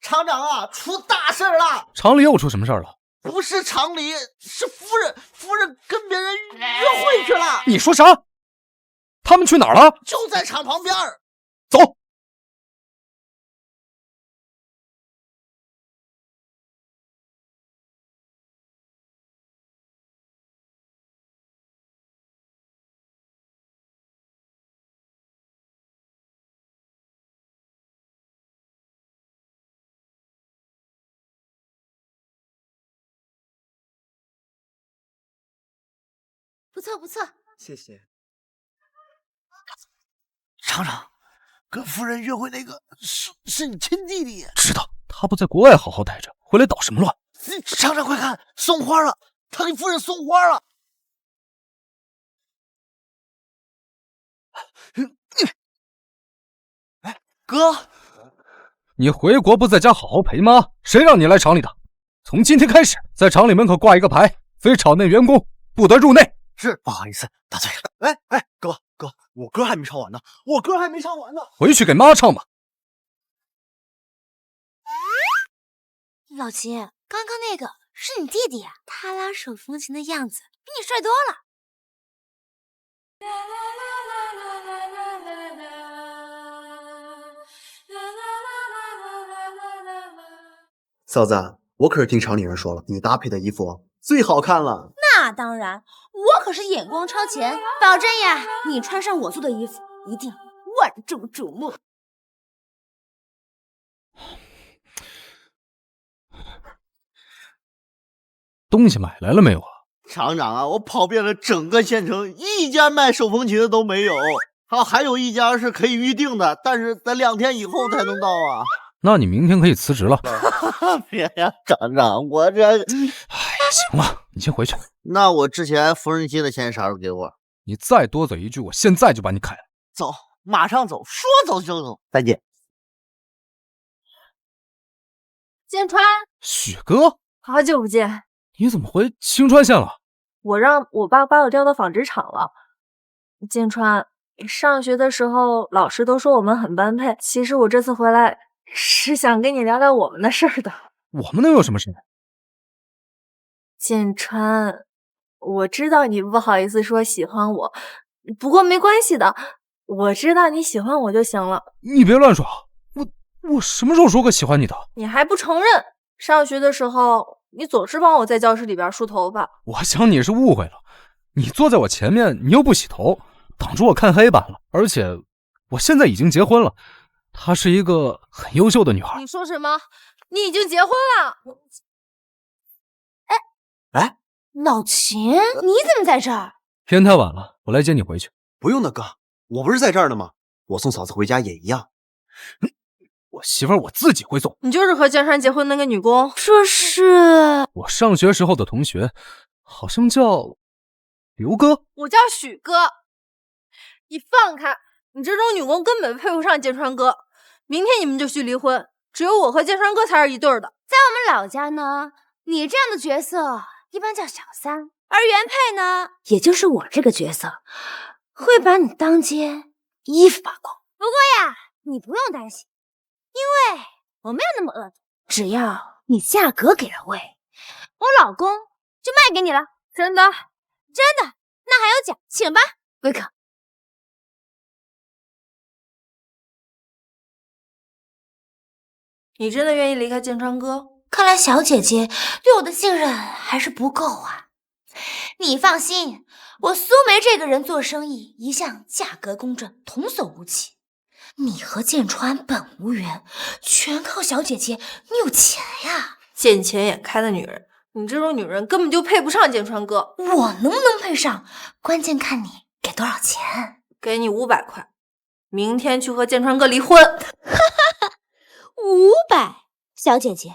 厂长啊，出大事了！厂里又出什么事儿了？不是厂里，是夫人跟别人约会去了。你说啥？他们去哪儿了？就在厂旁边。走。不错不错，谢谢。厂长，跟夫人约会那个是你亲弟弟。知道，他不在国外好好待着，回来捣什么乱？厂长快看，送花了，他给夫人送花了。哎，哥，你回国不在家好好陪妈，谁让你来厂里的？从今天开始，在厂里门口挂一个牌，非厂内员工不得入内。是，不好意思，打罪了。哎，哥，我歌还没唱完呢，回去给妈唱吧。老秦，刚刚那个是你弟弟啊？他拉手风琴的样子比你帅多了。嫂子，我可是听厂里人说了，你搭配的衣服最好看了。那当然，我可是眼光超前，保证呀，你穿上我做的衣服，一定万众瞩目。东西买来了没有啊？厂长啊，我跑遍了整个县城，一家卖手风琴的都没有。还有一家是可以预定的，但是得2天以后才能到啊。那你明天可以辞职了。别呀，厂长，我这……行了，你先回去。那我之前缝纫机的钱啥时候给我？你再多嘴一句，我现在就把你开了。走，马上走，说走就走。再见。建川，许哥，好久不见。你怎么回青川县了？我让我爸把我调到纺织厂了。建川，上学的时候老师都说我们很般配，其实我这次回来是想跟你聊聊我们的事儿的。我们能有什么事？建川，我知道你不好意思说喜欢我，不过没关系的，我知道你喜欢我就行了。你别乱说，我什么时候说过喜欢你的？你还不承认？上学的时候，你总是帮我在教室里边梳头发。我想你是误会了，你坐在我前面，你又不洗头，挡住我看黑板了。而且我现在已经结婚了，她是一个很优秀的女孩。你说什么？你已经结婚了？哎，老秦，你怎么在这儿？天太晚了，我来接你回去。不用的，哥，我不是在这儿呢吗？我送嫂子回家也一样。我媳妇儿我自己会送。你就是和江山结婚那个女工？这是我上学时候的同学，好像叫刘哥。我叫许哥。你放开，你这种女工根本配不上建川哥。明天你们就去离婚，只有我和建川哥才是一对的。在我们老家呢，你这样的角色一般叫小三，而原配呢，也就是我这个角色，会把你当街衣服扒光。不过呀，你不用担心，因为我没有那么恶毒，只要你价格给了位，我老公就卖给你了。真的？真的？那还有假？请吧，贵客。你真的愿意离开建川哥？看来小姐姐对我的信任还是不够啊。你放心，我苏梅这个人做生意一向价格公正，童叟无欺。你和建川本无缘，全靠小姐姐，你有钱呀。见钱眼开的女人，你这种女人根本就配不上建川哥。我能不能配上，关键看你给多少钱。给你500块，明天去和建川哥离婚。500，小姐姐，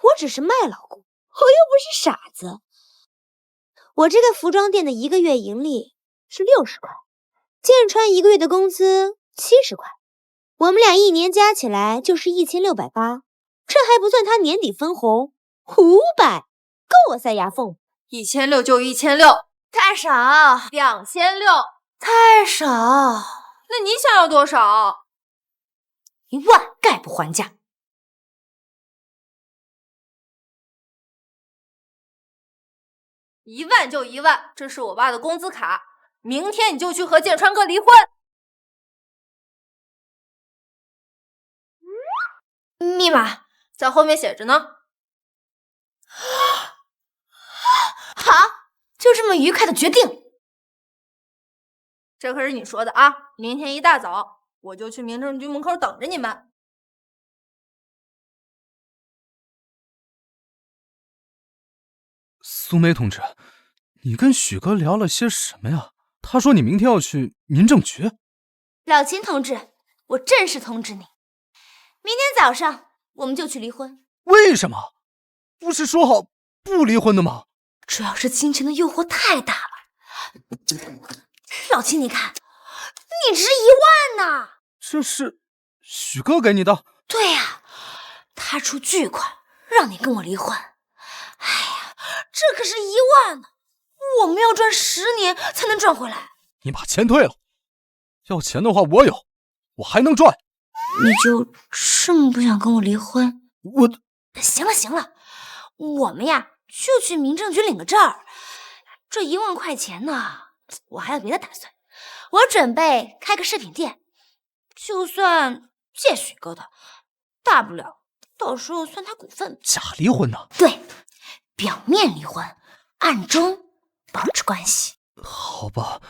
我只是卖老公，我又不是傻子。我这个服装店的1个月盈利是60块，建川1个月的工资70块，我们俩1年加起来就是1680，这还不算他年底分红，500够我塞牙缝。1600就1600，太少。2600，太少。那你想要多少？1万，概不还价。1万就1万，这是我爸的工资卡。明天你就去和建川哥离婚。密码在后面写着呢。好，就这么愉快的决定。这可是你说的啊！明天一大早我就去民政局门口等着你们。苏梅同志，你跟许哥聊了些什么呀？他说你明天要去民政局。老秦同志，我正式通知你，明天早上我们就去离婚。为什么？不是说好不离婚的吗？主要是金钱的诱惑太大了。老秦，你看，你值1万呢。这是许哥给你的？对呀，他出巨款让你跟我离婚。哎呀，这可是1万呢，我们要赚10年才能赚回来。你把钱退了，要钱的话我有，我还能赚。你就这么不想跟我离婚？我……行了行了，我们呀就去民政局领个证儿。这1万块钱呢，我还有别的打算。我准备开个饰品店，就算借许哥的，大不了到时候算他股份。假离婚呢？对，表面离婚，暗中保持关系。好吧，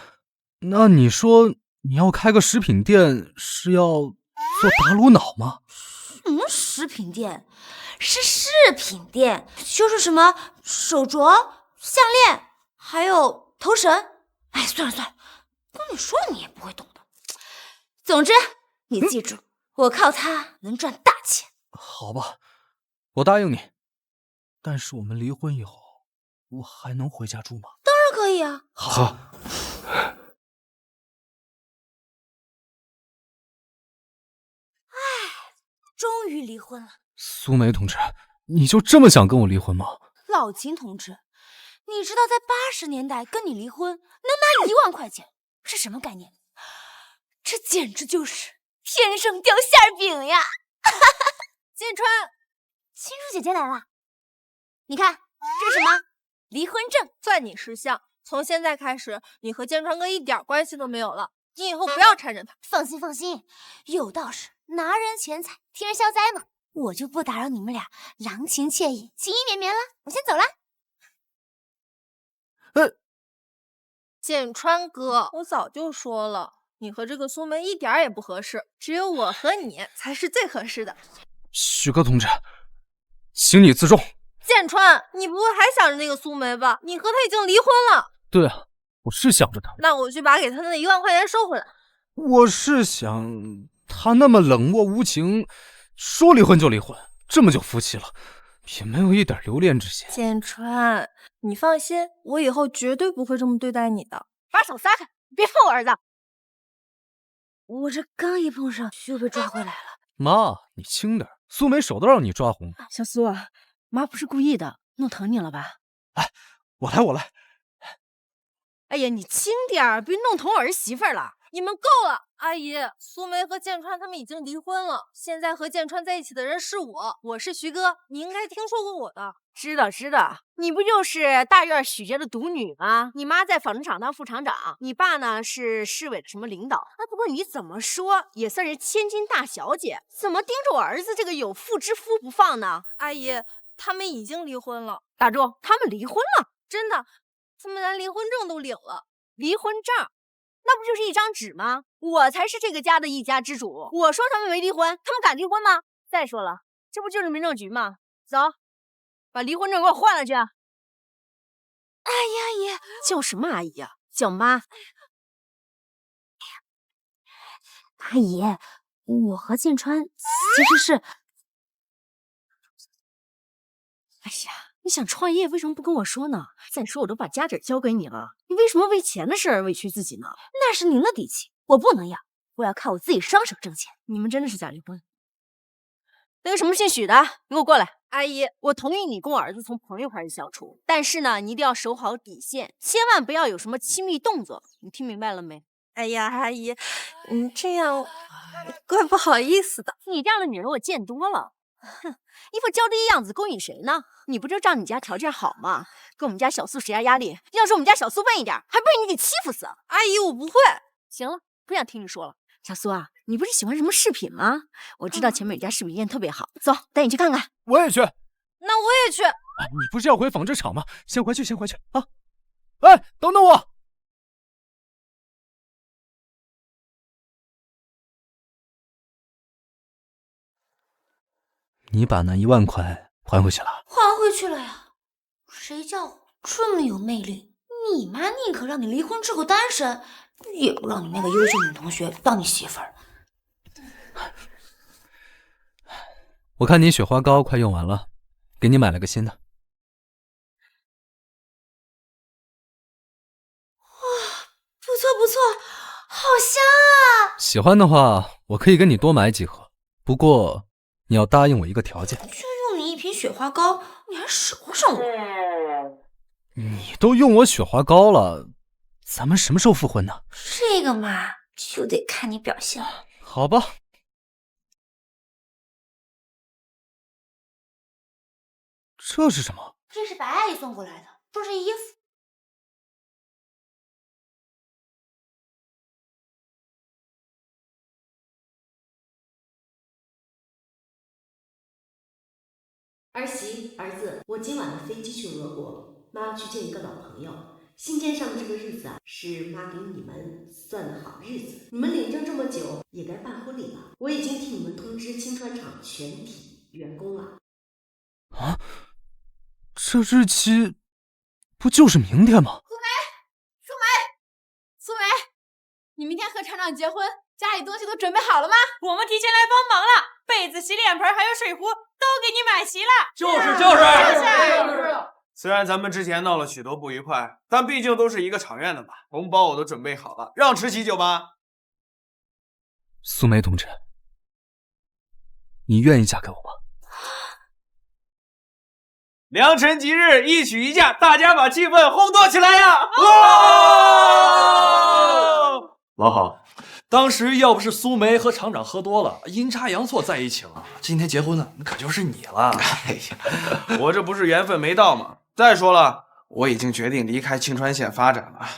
那你说你要开个食品店是要做打卤脑吗？什么食品店？是饰品店，就是什么手镯、项链，还有头绳。哎，算了算了，跟你说你也不会懂的。总之，你记住，我靠它能赚大钱。好吧，我答应你。但是我们离婚以后，我还能回家住吗？当然可以啊。好。终于离婚了。苏梅同志，你就这么想跟我离婚吗？老秦同志，你知道在80年代跟你离婚能拿1万块钱是什么概念？这简直就是天上掉馅饼呀！建川，青书姐姐来了，你看这是什么？离婚证，算你识相。从现在开始，你和建川哥一点关系都没有了。你以后不要缠着他。放心放心，有道是拿人钱财，替人消灾嘛。我就不打扰你们俩郎情妾意、情意绵绵了，我先走了。建川哥，我早就说了，你和这个苏梅一点也不合适，只有我和你才是最合适的。许哥同志，请你自重。建川，你不会还想着那个苏梅吧？你和他已经离婚了。对啊，我是想着他。那我去把给他的那1万块钱收回来。我是想他那么冷漠无情，说离婚就离婚，这么久夫妻了，也没有一点留恋之心。建川，你放心，我以后绝对不会这么对待你的。把手撒开，别碰我儿子！我这刚一碰上，就被抓回来了。妈，你轻点，苏梅手都让你抓红了。小苏啊，妈不是故意的，弄疼你了吧？哎，我来。哎呀，你轻点儿，别弄疼我儿媳妇了。你们够了！阿姨，苏梅和建川他们已经离婚了，现在和建川在一起的人是我，我是徐哥，你应该听说过我的。知道，你不就是大院许家的独女吗？你妈在纺织厂当副厂长，你爸呢是市委的什么领导？哎，不过你怎么说也算是千金大小姐，怎么盯着我儿子这个有妇之夫不放呢？阿姨，他们已经离婚了。打住，他们离婚了？真的，他们连离婚证都领了。离婚证？那不就是一张纸吗？我才是这个家的一家之主。我说他们没离婚，他们敢离婚吗？再说了，这不就是民政局吗？走，把离婚证给我换了去。阿姨，叫什么阿姨啊？叫妈。阿姨，我和建川其实是……哎呀，你想创业，为什么不跟我说呢？再说我都把家底交给你了，你为什么为钱的事儿委屈自己呢？那是您的底气，我不能要，我要靠我自己双手挣钱。你们真的是假离婚？那个什么姓许的，你给我过来。阿姨，我同意你跟我儿子从朋友开始相处，但是呢，你一定要守好底线，千万不要有什么亲密动作，你听明白了没？哎呀，阿姨，你这样怪不好意思的。你这样的女人我见多了。哼，一副娇滴样子勾引谁呢？你不就仗你家条件好吗？跟我们家小苏施加压力。要是我们家小苏笨一点，还被你给欺负死。阿姨，我不会。行了，不想听你说了。小苏啊，你不是喜欢什么饰品吗？我知道前面有家饰品店特别好，走，带你去看看。我也去。那我也去。你不是要回纺织厂吗？先回去啊！哎，等等我。你把那1万块还回去了？还回去了呀。谁叫我这么有魅力？你妈宁可让你离婚之后单身，也不让你那个优秀女同学当你媳妇儿。我看你雪花膏快用完了，给你买了个新的。哇，不错，好香啊！喜欢的话，我可以跟你多买几盒，不过你要答应我一个条件。就用你1瓶雪花膏，你还守上我？你都用我雪花膏了，咱们什么时候复婚呢？这个嘛，就得看你表现了。好吧。这是什么？这是白阿姨送过来的，说是衣服。儿媳，儿子，我今晚的飞机去俄国，妈要去见一个老朋友。信件上的这个日子啊，是妈给你们算的好日子。你们领证这么久，也该办婚礼了。我已经替你们通知青川厂全体员工了。啊，这日期不就是明天吗？苏梅，你明天和厂长结婚，家里东西都准备好了吗？我们提前来帮忙了，被子、洗脸盆还有水壶都给你买齐了。就是。虽然咱们之前闹了许多不愉快，但毕竟都是一个厂院的嘛。红包我都准备好了，让吃喜酒吧。苏梅同志，你愿意嫁给我吗？良辰吉日，一娶一嫁，大家把气氛烘托起来呀！老好，当时要不是苏梅和厂长喝多了，阴差阳错在一起了，今天结婚的可就是你了。哎呀，我这不是缘分没到吗？再说了，我已经决定离开青川县发展了。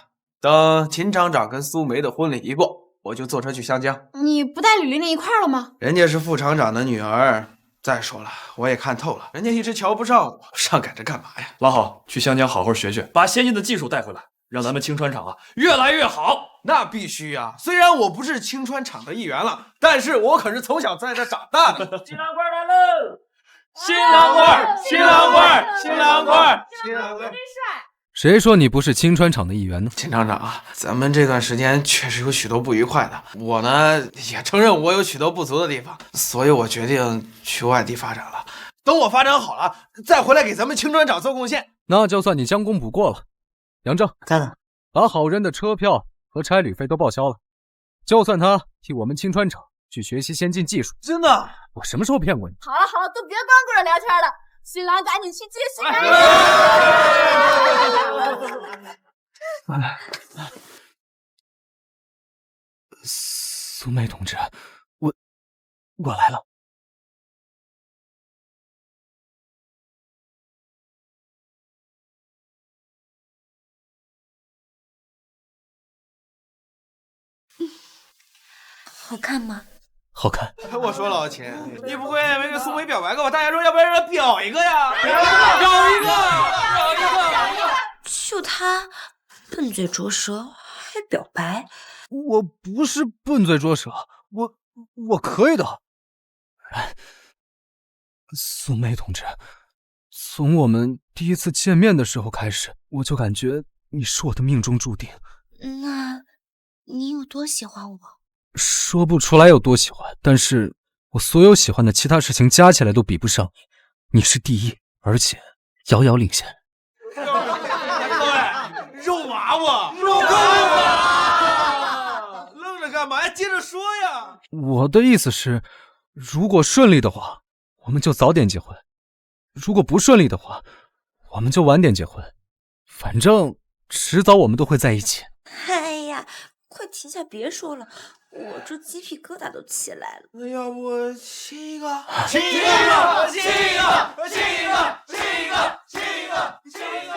等秦厂长跟苏梅的婚礼一过，我就坐车去湘江。你不带吕玲玲一块儿了吗？人家是副厂长的女儿。再说了，我也看透了，人家一直瞧不上我，上赶着干嘛呀？老好，去湘江好好学学，把先进的技术带回来，让咱们青川厂啊越来越好。那必须啊！虽然我不是青川厂的一员了，但是我可是从小在这长大的。新郎官来喽！新郎官，新郎官，新郎官，新郎官，真帅！谁说你不是青川厂的一员呢？秦厂长啊，咱们这段时间确实有许多不愉快的，我呢也承认我有许多不足的地方，所以我决定去外地发展了。等我发展好了，再回来给咱们青川厂做贡献。那就算你将功补过了。杨正，在呢，把好人的车票和差旅费都报销了，就算他替我们青川厂去学习先进技术。真的？我什么时候骗过你？好了好了，都别光顾着聊天了。新郎赶紧去接新娘！苏梅同志，我来了。好看吗？好看。我说老秦，你不会没给苏梅表白过吧？大家说要不要让他表一个呀？表一个！就他笨嘴拙舌还表白？我不是笨嘴拙舌，我可以的。苏梅同志，从我们第一次见面的时候开始，我就感觉你是我的命中注定。那你有多喜欢我？说不出来有多喜欢，但是我所有喜欢的其他事情加起来都比不上你，你是第一，而且遥遥领先。各位，肉娃娃，肉娃娃，愣着干嘛呀？接着说呀！我的意思是，如果顺利的话，我们就早点结婚；如果不顺利的话，我们就晚点结婚。反正迟早我们都会在一起。哎呀，快停下，别说了。我这鸡皮疙瘩都起来了。那要不亲一个？亲一个，亲一个，亲一个，亲一个，亲一个，亲一个。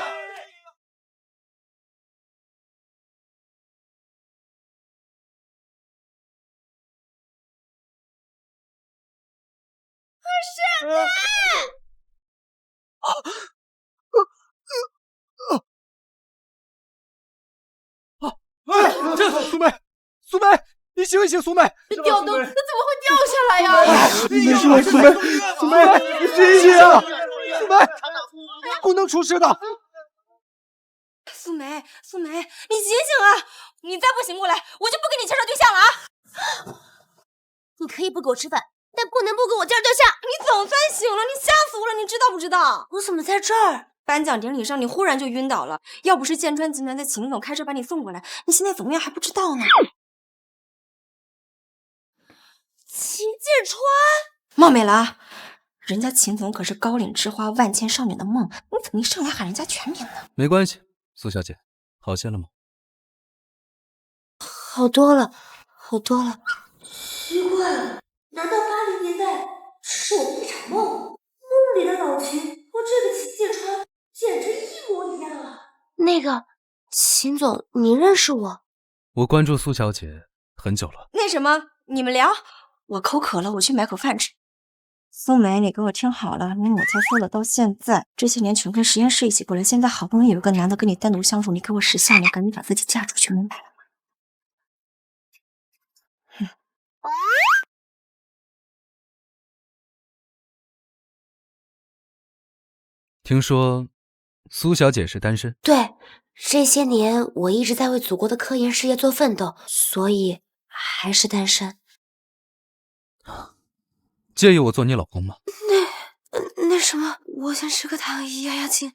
是你！这苏梅，苏梅，你醒一醒，苏梅！掉灯，那怎么会掉下来呀？没事，苏梅，苏梅，你醒一醒啊！苏梅，不能出事的。苏梅，苏梅，你醒醒啊！你再不醒过来，我就不跟你介绍对象了啊！你可以不给我吃饭，但不能不跟我介绍对象。你总算醒了，你吓死我了，你知道不知道？我怎么在这儿？颁奖典礼上你忽然就晕倒了，要不是剑川集团的秦总开车把你送过来，你现在怎么样还不知道呢？秦剑川，冒昧了啊！人家秦总可是高岭之花万千少女的梦，你怎么一上来喊人家全名呢？没关系，苏小姐，好些了吗？好多了，好多了。奇怪了，难道80年代是我的一场梦？梦里的老秦和这个秦剑川简直一模一样啊！那个秦总，你认识我？我关注苏小姐很久了。那什么，你们聊，我口渴了，我去买口饭吃。苏梅，你给我听好了，你母亲说了，到现在这些年全跟实验室一起过来，现在好不容易有一个男的跟你单独相处，你给我识相，你赶紧把自己嫁出去，明白了吗？听说苏小姐是单身？对，这些年我一直在为祖国的科研事业做奋斗，所以还是单身。介意我做你老公吗？那什么，我先吃个糖压压惊。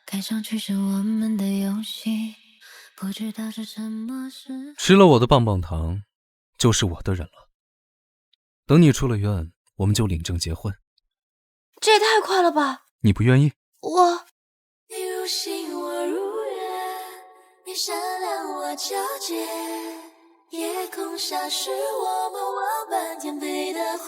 看上去是我们的游戏，不知道是什么事。吃了我的棒棒糖，就是我的人了。等你出了院，我们就领证结婚。这也太快了吧！你不愿意？我，你入心我入眼，你善良我皎洁，夜空下是我们望半天配的画